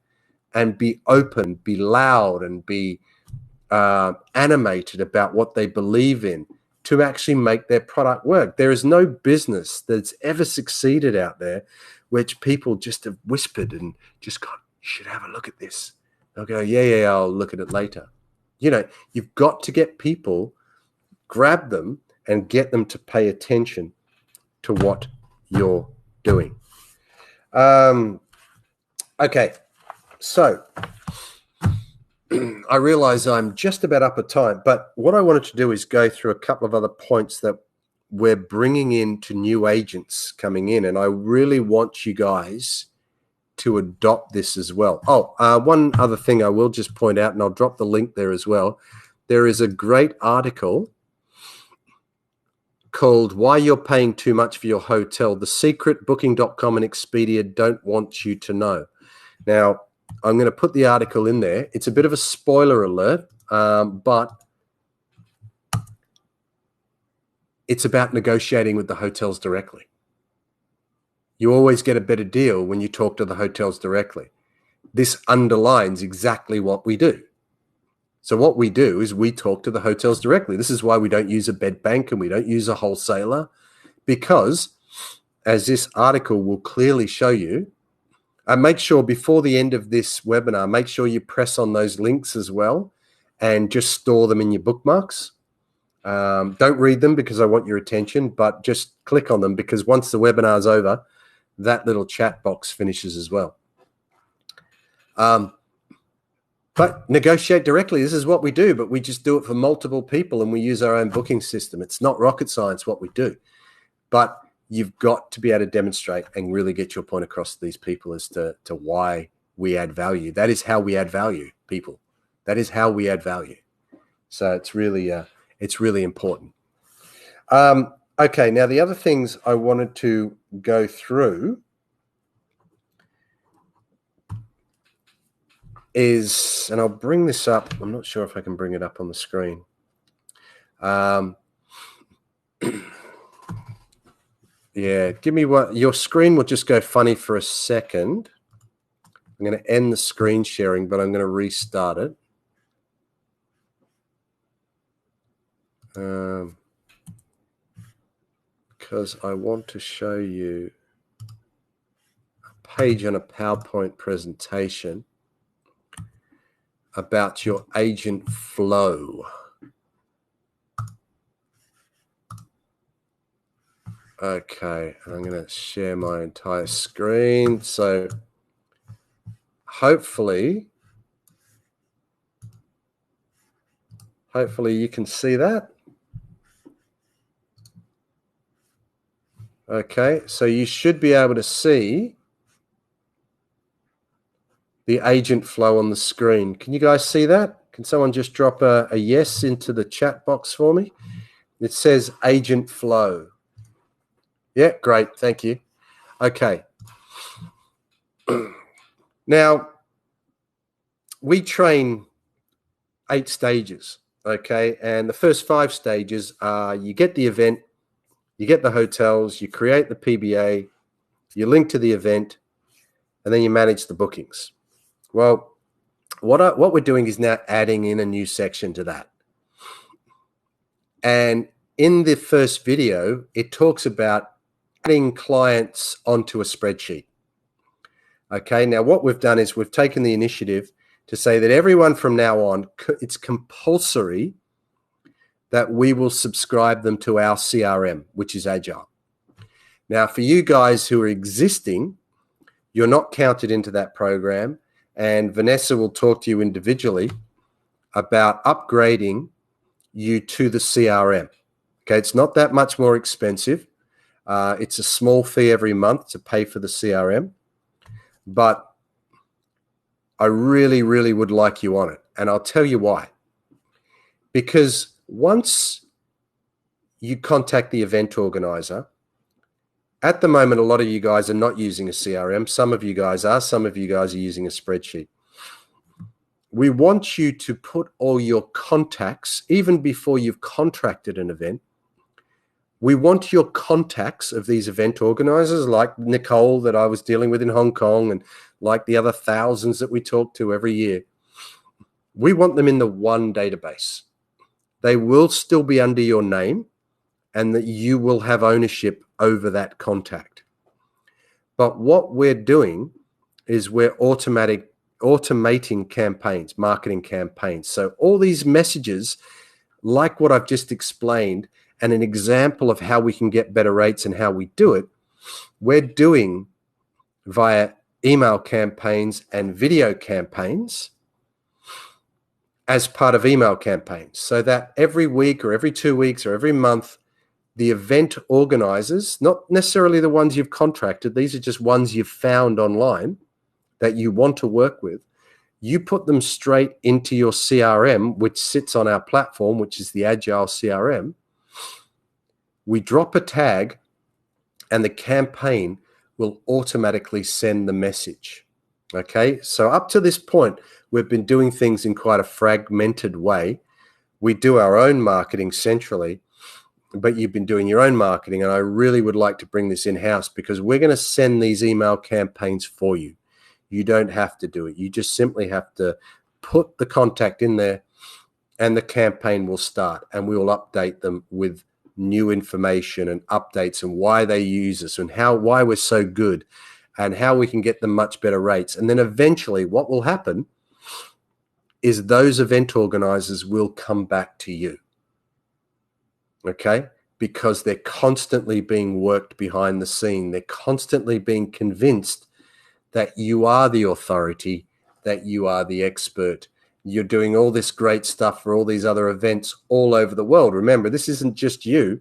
and be open, be loud, and be animated about what they believe in to actually make their product work. There is no business that's ever succeeded out there which people just have whispered and just gone, you should have a look at this. They'll go, yeah, I'll look at it later. You know, you've got to get people, grab them and get them to pay attention to what you're doing. Okay, so I realize I'm just about up at time, but what I wanted to do is go through a couple of other points that we're bringing in to new agents coming in, and I really want you guys to adopt this as well. One other thing I will just point out, and I'll drop the link there as well. There is a great article called Why You're Paying Too Much for Your Hotel. The secret Booking.com and Expedia don't want you to know. Now, I'm going to put the article in there. It's a bit of a spoiler alert, but it's about negotiating with the hotels directly. You always get a better deal when you talk to the hotels directly. This underlines exactly what we do. So what we do is we talk to the hotels directly. This is why we don't use a bed bank and we don't use a wholesaler, because as this article will clearly show you, make sure before the end of this webinar, make sure you press on those links as well and just store them in your bookmarks. Don't read them because I want your attention, but just click on them, because once the webinar is over, that little chat box finishes as well. But negotiate directly. This is what we do, but we just do it for multiple people and we use our own booking system. It's not rocket science what we do, but you've got to be able to demonstrate and really get your point across to these people as to why we add value. That is how we add value, people. That is how we add value. So it's really important. Okay, now the other things I wanted to go through is, and I'll bring this up. I'm not sure if I can bring it up on the screen. Yeah, give me what, your screen will just go funny for a second. I'm going to end the screen sharing, but I'm going to restart it. Because I want to show you a page on a PowerPoint presentation about your agent flow. Okay, I'm going to share my entire screen. So hopefully you can see that. Okay, so you should be able to see the agent flow on the screen. Can you guys see that? Can someone just drop a yes into the chat box for me? It says agent flow. Yeah, great. Thank you. Okay. Now, we train 8 stages, okay? And the first 5 stages are you get the event, you get the hotels, you create the PBA, you link to the event, and then you manage the bookings. Well, what we're doing is now adding in a new section to that. And in the first video, it talks about adding clients onto a spreadsheet. Okay, now what we've done is we've taken the initiative to say that everyone from now on, it's compulsory that we will subscribe them to our CRM, which is Agile. Now, for you guys who are existing, you're not counted into that program, and Vanessa will talk to you individually about upgrading you to the CRM. Okay, it's not that much more expensive. It's a small fee every month to pay for the CRM, but I really, really would like you on it. And I'll tell you why. Because once you contact the event organizer, at the moment, a lot of you guys are not using a CRM. Some of you guys are. Some of you guys are using a spreadsheet. We want you to put all your contacts, even before you've contracted an event. We want your contacts of these event organizers, like Nicole that I was dealing with in Hong Kong, and like the other thousands that we talk to every year. We want them in the one database. They will still be under your name and that you will have ownership over that contact. But what we're doing is we're automating campaigns, marketing campaigns. So all these messages, like what I've just explained, and an example of how we can get better rates and how we do it, we're doing via email campaigns and video campaigns as part of email campaigns, so that every week or every 2 weeks or every month, the event organizers, not necessarily the ones you've contracted, these are just ones you've found online that you want to work with, you put them straight into your CRM, which sits on our platform, which is the Agile CRM. We drop a tag and the campaign will automatically send the message. Okay, so up to this point, we've been doing things in quite a fragmented way. We do our own marketing centrally, but you've been doing your own marketing, and I really would like to bring this in-house because we're going to send these email campaigns for you. You don't have to do it. You just simply have to put the contact in there and the campaign will start, and we will update them with new information and updates and why they use us and why we're so good and how we can get them much better rates. And then eventually what will happen is those event organizers will come back to you. Okay? Because they're constantly being worked behind the scene. They're constantly being convinced that you are the authority, that you are the expert. You're doing all this great stuff for all these other events all over the world. Remember, this isn't just you.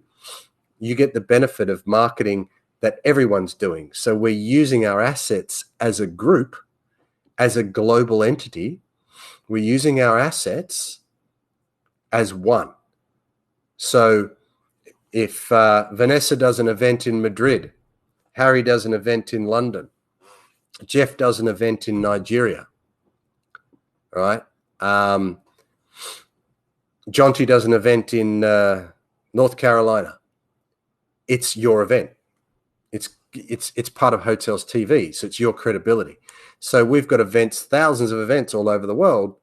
You get the benefit of marketing that everyone's doing. So we're using our assets as a group, as a global entity. We're using our assets as one. So if Vanessa does an event in Madrid, Harry does an event in London, Jeff does an event in Nigeria, right? Jonty does an event in North Carolina. It's your event. It's part of Hotels TV, so it's your credibility. So we've got events, thousands of events all over the world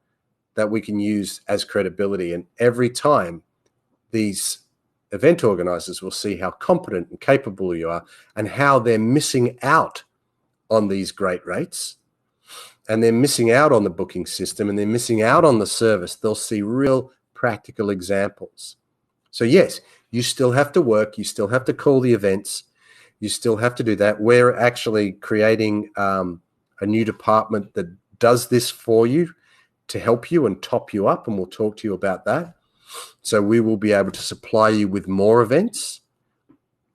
that we can use as credibility. And every time these event organizers will see how competent and capable you are and how they're missing out on these great rates, and they're missing out on the booking system, and they're missing out on the service. They'll see real practical examples. So yes, you still have to work. You still have to call the events. You still have to do that. We're actually creating a new department that does this for you to help you and top you up, and we'll talk to you about that. So we will be able to supply you with more events,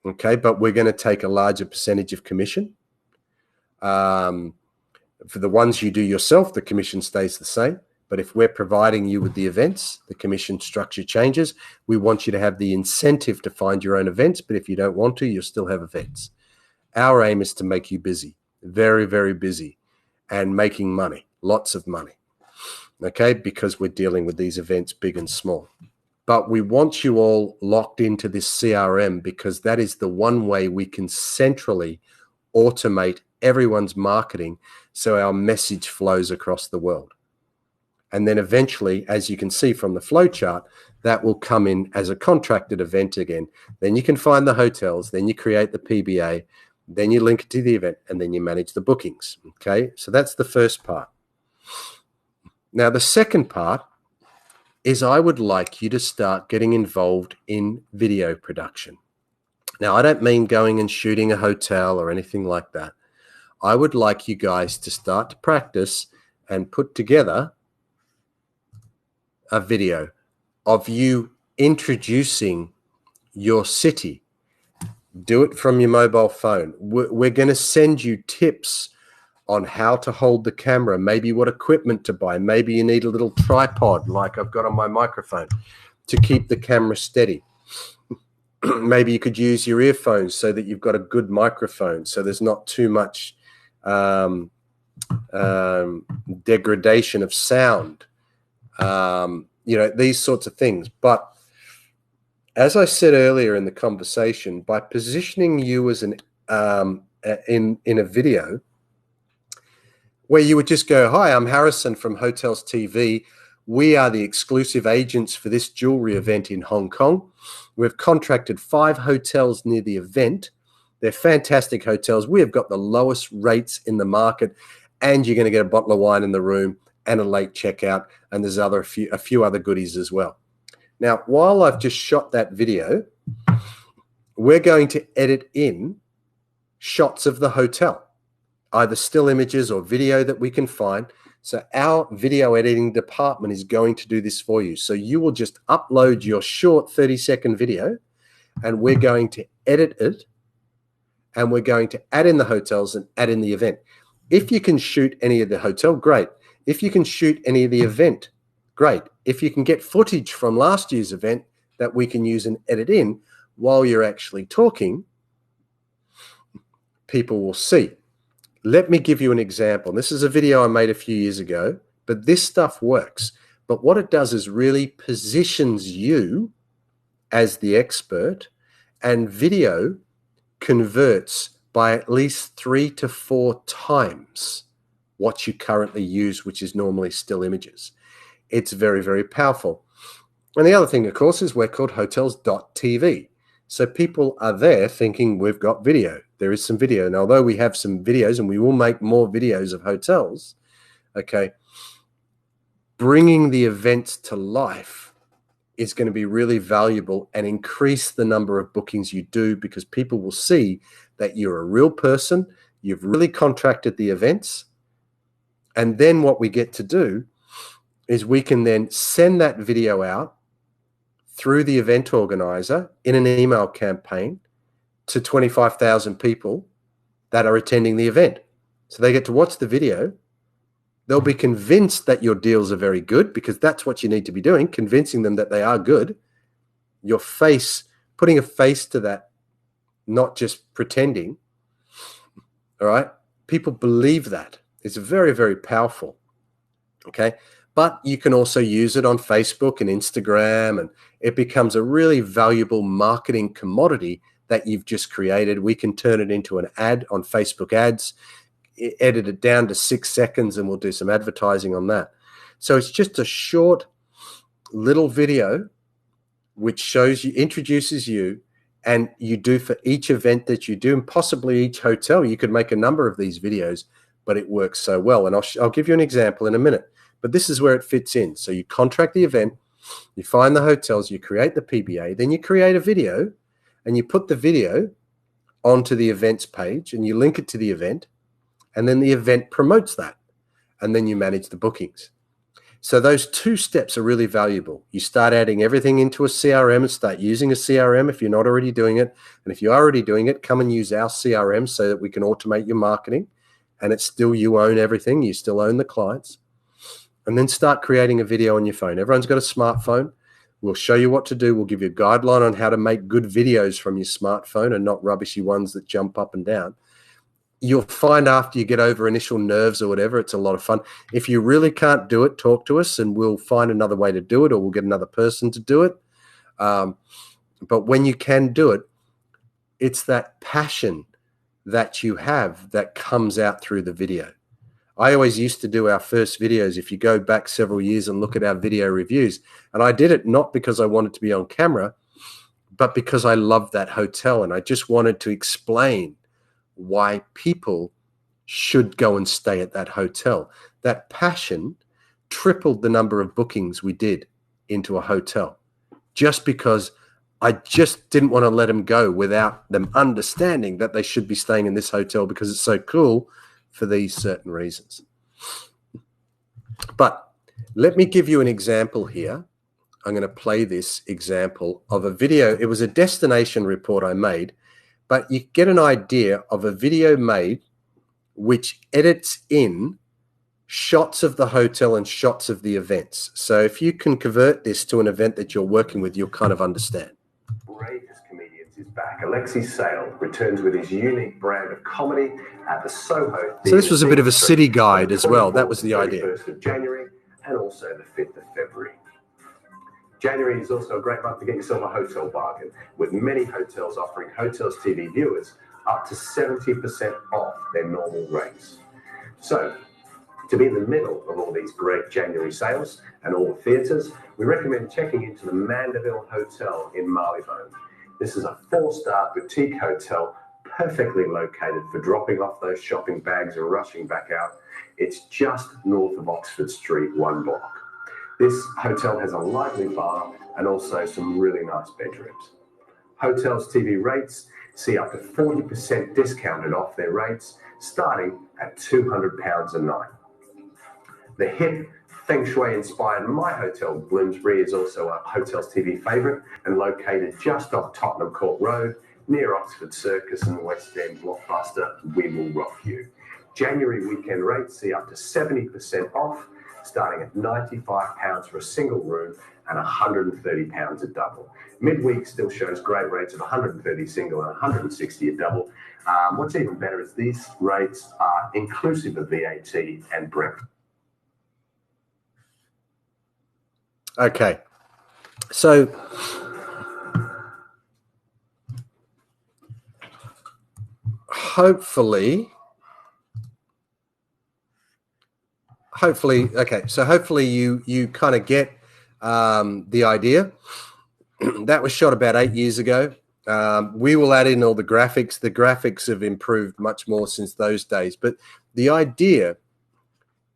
okay? But we're going to take a larger percentage of commission. For the ones you do yourself, the commission stays the same. But if we're providing you with the events, the commission structure changes. We want you to have the incentive to find your own events, but if you don't want to, you'll still have events. Our aim is to make you busy, very, very busy, and making money, lots of money, okay? Because we're dealing with these events big and small. But we want you all locked into this CRM because that is the one way we can centrally automate everyone's marketing so our message flows across the world. And then eventually, as you can see from the flow chart, that will come in as a contracted event again. Then you can find the hotels, then you create the PBA, then you link it to the event, and then you manage the bookings. Okay, so that's the first part. Now, the second part is I would like you to start getting involved in video production. Now, I don't mean going and shooting a hotel or anything like that. I would like you guys to start to practice and put together a video of you introducing your city. Do it from your mobile phone. We're going to send you tips on how to hold the camera, maybe what equipment to buy. Maybe you need a little tripod like I've got on my microphone to keep the camera steady. Maybe you could use your earphones so that you've got a good microphone so there's not too much degradation of sound. These sorts of things. But as I said earlier in the conversation, by positioning you as in a video where you would just go, "Hi, I'm Harrison from Hotels TV. We are the exclusive agents for this jewelry event in Hong Kong. We've contracted 5 hotels near the event. They're fantastic hotels. We have got the lowest rates in the market, and you're going to get a bottle of wine in the room and a late checkout, and there's a few other goodies as well. Now, while I've just shot that video, we're going to edit in shots of the hotel, either still images or video that we can find. So our video editing department is going to do this for you. So you will just upload your short 30-second video, and we're going to edit it, and we're going to add in the hotels and add in the event. If you can shoot any of the hotel, great. If you can shoot any of the event, great. If you can get footage from last year's event that we can use and edit in while you're actually talking, people will see. Let me give you an example. This is a video I made a few years ago, but this stuff works. But what it does is really positions you as the expert, and video converts by at least 3 to 4 times what you currently use, which is normally still images. It's very, very powerful. And the other thing, of course, is we're called hotels.tv. So people are there thinking we've got video. There is some video. And although we have some videos, and we will make more videos of hotels, okay, bringing the events to life is going to be really valuable and increase the number of bookings you do, because people will see that you're a real person, you've really contracted the events. And then what we get to do is we can then send that video out through the event organizer in an email campaign to 25,000 people that are attending the event. So they get to watch the video. They'll be convinced that your deals are very good, because that's what you need to be doing, convincing them that they are good. Your face, putting a face to that, not just pretending. All right? People believe that. It's very, very powerful. Okay? But you can also use it on Facebook and Instagram, and it becomes a really valuable marketing commodity that you've just created. We can turn it into an ad on Facebook ads, edit it down to 6 seconds, and we'll do some advertising on that. So it's just a short little video which shows you, introduces you, and you do for each event that you do, and possibly each hotel. You could make a number of these videos, but it works so well. And I'll give you an example in a minute. But this is where it fits in. So you contract the event, you find the hotels, you create the PBA, then you create a video, and you put the video onto the events page, and you link it to the event, and then the event promotes that, and then you manage the bookings. So those 2 steps are really valuable. You start adding everything into a CRM and start using a CRM if you're not already doing it. And if you're already doing it, come and use our CRM so that we can automate your marketing, and it's still, you own everything. You still own the clients. And then start creating a video on your phone. Everyone's got a smartphone. We'll show you what to do. We'll give you a guideline on how to make good videos from your smartphone and not rubbishy ones that jump up and down. You'll find after you get over initial nerves or whatever, it's a lot of fun. If you really can't do it, talk to us and we'll find another way to do it, or we'll get another person to do it. But when you can do it, it's that passion that you have that comes out through the video. I always used to do our first videos, if you go back several years and look at our video reviews, and I did it not because I wanted to be on camera, but because I loved that hotel, and I just wanted to explain why people should go and stay at that hotel. That passion tripled the number of bookings we did into a hotel, just because I just didn't want to let them go without them understanding that they should be staying in this hotel because it's so cool for these certain reasons. But let me give you an example here. I'm going to play this example of a video. It was a destination report I made, but you get an idea of a video made which edits in shots of the hotel and shots of the events. So if you can convert this to an event that you're working with, you'll kind of understand. Greatest comedians is back. Alexi Sale returns with his unique brand of comedy at the Soho. So this was a bit of a city guide as well. That was the idea. 1st of January and also the 5th of February. January is also a great month to get yourself a hotel bargain, with many hotels offering Hotels TV viewers up to 70% off their normal rates. So To be in the middle of all these great January sales and all the theatres, we recommend checking into the Mandeville Hotel in Marylebone. This is a 4-star boutique hotel, perfectly located for dropping off those shopping bags and rushing back out. It's just north of Oxford Street, 1 block. This hotel has a lively bar and also some really nice bedrooms. Hotels TV rates see up to 40% discounted off their rates, starting at £200 a night. The hip, Feng Shui-inspired My Hotel Bloomsbury is also a Hotels TV favourite and located just off Tottenham Court Road, near Oxford Circus and West End blockbuster We Will Rock You. January weekend rates see up to 70% off, starting at £95 for a single room and £130 a double. Midweek still shows great rates of $130 single and $160 a double. What's even better is these rates are inclusive of VAT and breakfast. Okay, so hopefully, okay, so hopefully you kind of get the idea. That was shot about 8 years ago. We will add in all the graphics. The graphics have improved much more since those days, but the idea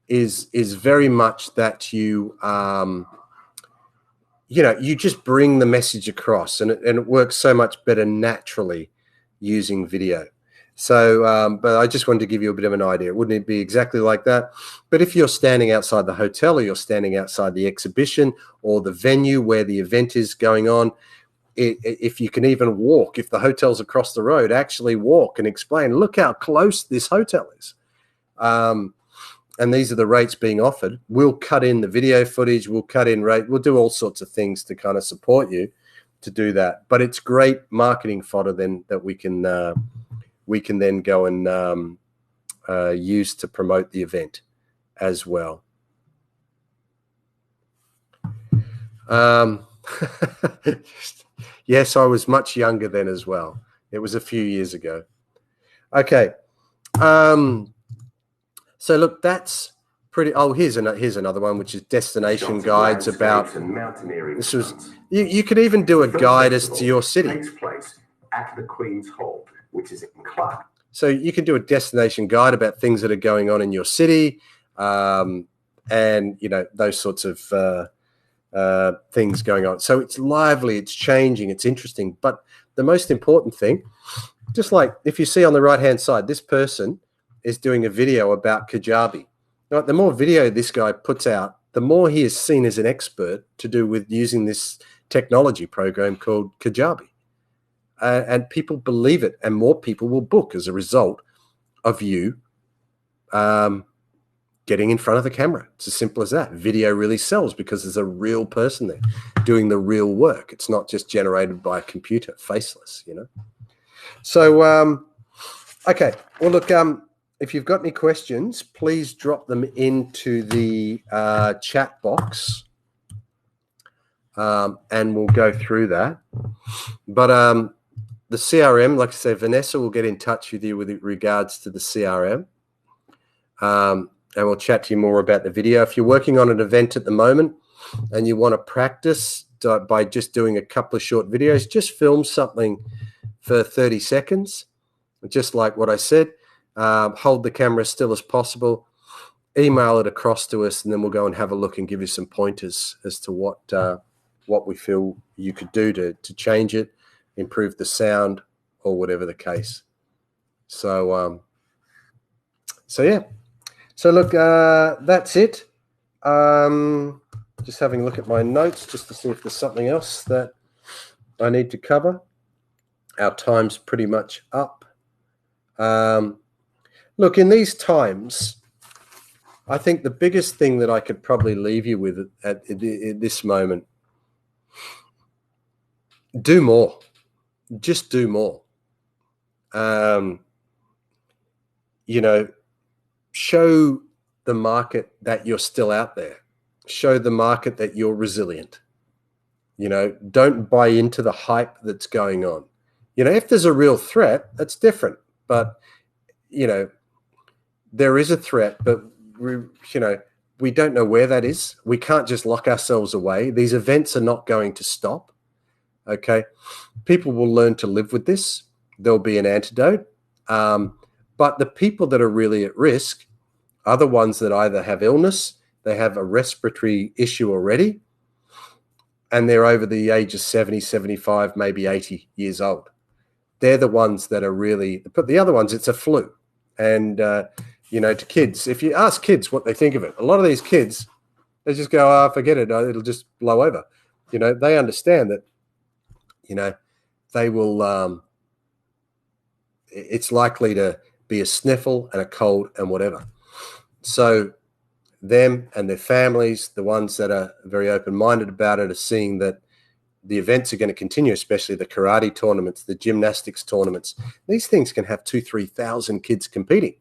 is very much that you you just bring the message across, and it works so much better naturally using video. So, but I just wanted to give you a bit of an idea. Wouldn't it be exactly like that? But if you're standing outside the hotel, or you're standing outside the exhibition or the venue where the event is going on, if you can even walk, if the hotel's across the road, actually walk and explain, look how close this hotel is. And these are the rates being offered. We'll cut in the video footage. We'll cut in rate. We'll do all sorts of things to kind of support you to do that. But it's great marketing fodder then that we can then go and use to promote the event as well. Yes, I was much younger then as well. It was a few years ago. Okay. So look, that's pretty. Oh, here's another one, which is destination guides about. This was you could even do a guide as to your city. Takes place at the Queen's Hall, which is in Clark. So you can do a destination guide about things that are going on in your city, and those sorts of things going on. So it's lively, it's changing, it's interesting. But the most important thing, just like if you see on the right-hand side, this person is doing a video about Kajabi. Right, the more video this guy puts out, the more he is seen as an expert to do with using this technology program called Kajabi. And people believe it, and more people will book as a result of you getting in front of the camera. It's as simple as that. Video really sells because there's a real person there doing the real work. It's not just generated by a computer, faceless, So, okay. Well, look, if you've got any questions, please drop them into the chat box, and we'll go through that. But the CRM, like I said, Vanessa will get in touch with you with regards to the CRM, and we'll chat to you more about the video. If you're working on an event at the moment and you want to practice by just doing a couple of short videos, just film something for 30 seconds, just like what I said. Hold the camera as still as possible, email it across to us, and then we'll go and have a look and give you some pointers as to what we feel you could do to change it, improve the sound, or whatever the case. So yeah. So look, that's it. Just having a look at my notes just to see if there's something else that I need to cover. Our time's pretty much up. Look, in these times, I think the biggest thing that I could probably leave you with at this moment, do more. Just do more. Show the market that you're still out there. Show the market that you're resilient. Don't buy into the hype that's going on. If there's a real threat, that's different. But, there is a threat, but we don't know where that is. We can't just lock ourselves away. These events are not going to stop. Okay. People will learn to live with this. There'll be an antidote. But the people that are really at risk are the ones that either have illness, they have a respiratory issue already, and they're over the age of 70, 75, maybe 80 years old. They're the ones that are really, but the other ones, it's a flu. And, to kids, if you ask kids what they think of it, a lot of these kids, they just go, oh, forget it. It'll just blow over. They understand that, they will, it's likely to be a sniffle and a cold and whatever. So them and their families, the ones that are very open-minded about it, are seeing that the events are going to continue, especially the karate tournaments, the gymnastics tournaments. These things can have 2,000, 3,000 kids competing.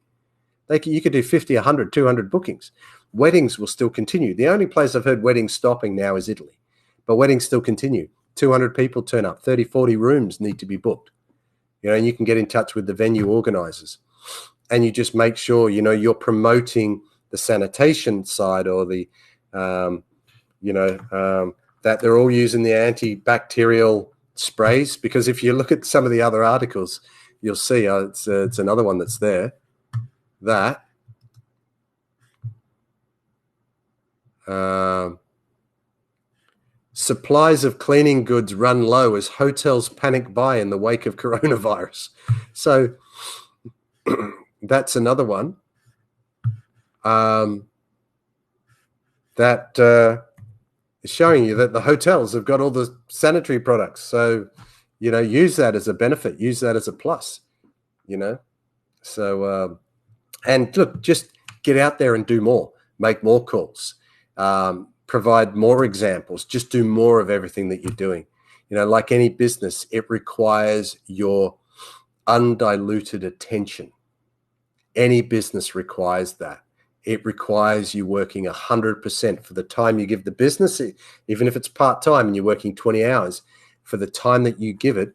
You could do 50, 100, 200 bookings. Weddings will still continue. The only place I've heard weddings stopping now is Italy, but weddings still continue. 200 people turn up, 30, 40 rooms need to be booked. And you can get in touch with the venue organizers, and you just make sure, you're promoting the sanitation side, or the, that they're all using the antibacterial sprays. Because if you look at some of the other articles, you'll see it's another one that's there, that supplies of cleaning goods run low as hotels panic buy in the wake of coronavirus. So that's another one that is showing you that the hotels have got all the sanitary products. So, use that as a benefit, use that as a plus, So, and look, just get out there and do more, make more calls, provide more examples, just do more of everything that you're doing. Like any business, it requires your undiluted attention. Any business requires that. It requires you working 100% for the time you give the business, even if it's part-time and you're working 20 hours, for the time that you give it,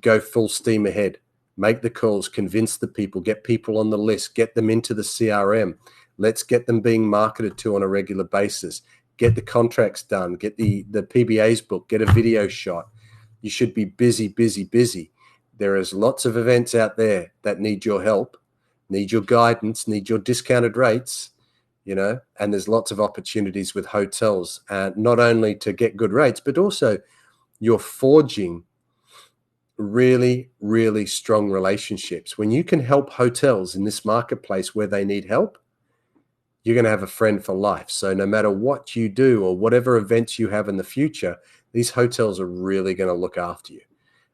go full steam ahead, make the calls, convince the people, get people on the list, get them into the CRM. Let's get them being marketed to on a regular basis, get the contracts done, get the PBAs booked, get a video shot. You should be busy, busy, busy. There is lots of events out there that need your help, need your guidance, need your discounted rates, and there's lots of opportunities with hotels, not only to get good rates, but also you're forging really, really strong relationships. When you can help hotels in this marketplace where they need help, you're going to have a friend for life. So no matter what you do or whatever events you have in the future, these hotels are really going to look after you.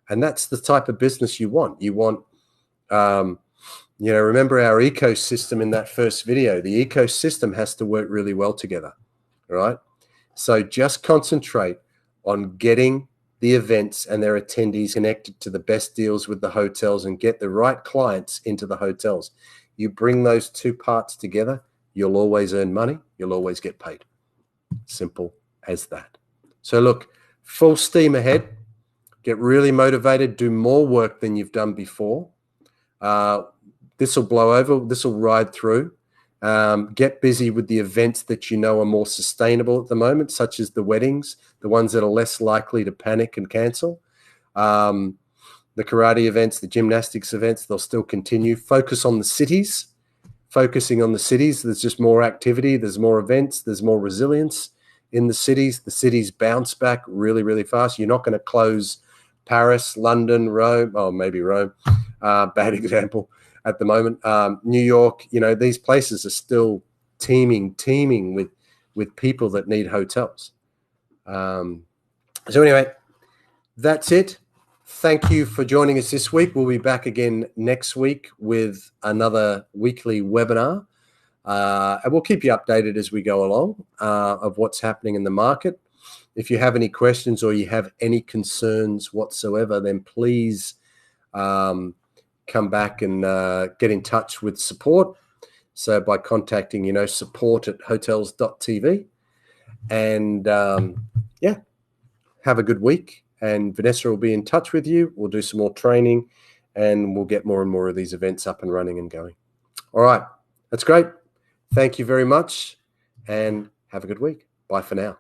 And that's the type of business you want. You want, remember our ecosystem in that first video. The ecosystem has to work really well together, right? So just concentrate on getting the events and their attendees connected to the best deals with the hotels and get the right clients into the hotels. You bring those two parts together, you'll always earn money, you'll always get paid. Simple as that. So look, full steam ahead, get really motivated, do more work than you've done before. This will blow over, this will ride through. Get busy with the events that you know are more sustainable at the moment, such as the weddings, the ones that are less likely to panic and cancel. The karate events, the gymnastics events, they'll still continue. Focus on the cities. Focusing on the cities, there's just more activity, there's more events, there's more resilience in the cities. The cities bounce back really, really fast. You're not going to close Paris, London, Rome, maybe Rome, bad example at the moment. New York, these places are still teeming with people that need hotels. So anyway, that's it. Thank you for joining us this week. We'll be back again next week with another weekly webinar. And we'll keep you updated as we go along of what's happening in the market. If you have any questions or you have any concerns whatsoever, then please come back and get in touch with support. So by contacting, support@hotels.tv. And have a good week. And Vanessa will be in touch with you. We'll do some more training and we'll get more and more of these events up and running and going. All right. That's great. Thank you very much and have a good week. Bye for now.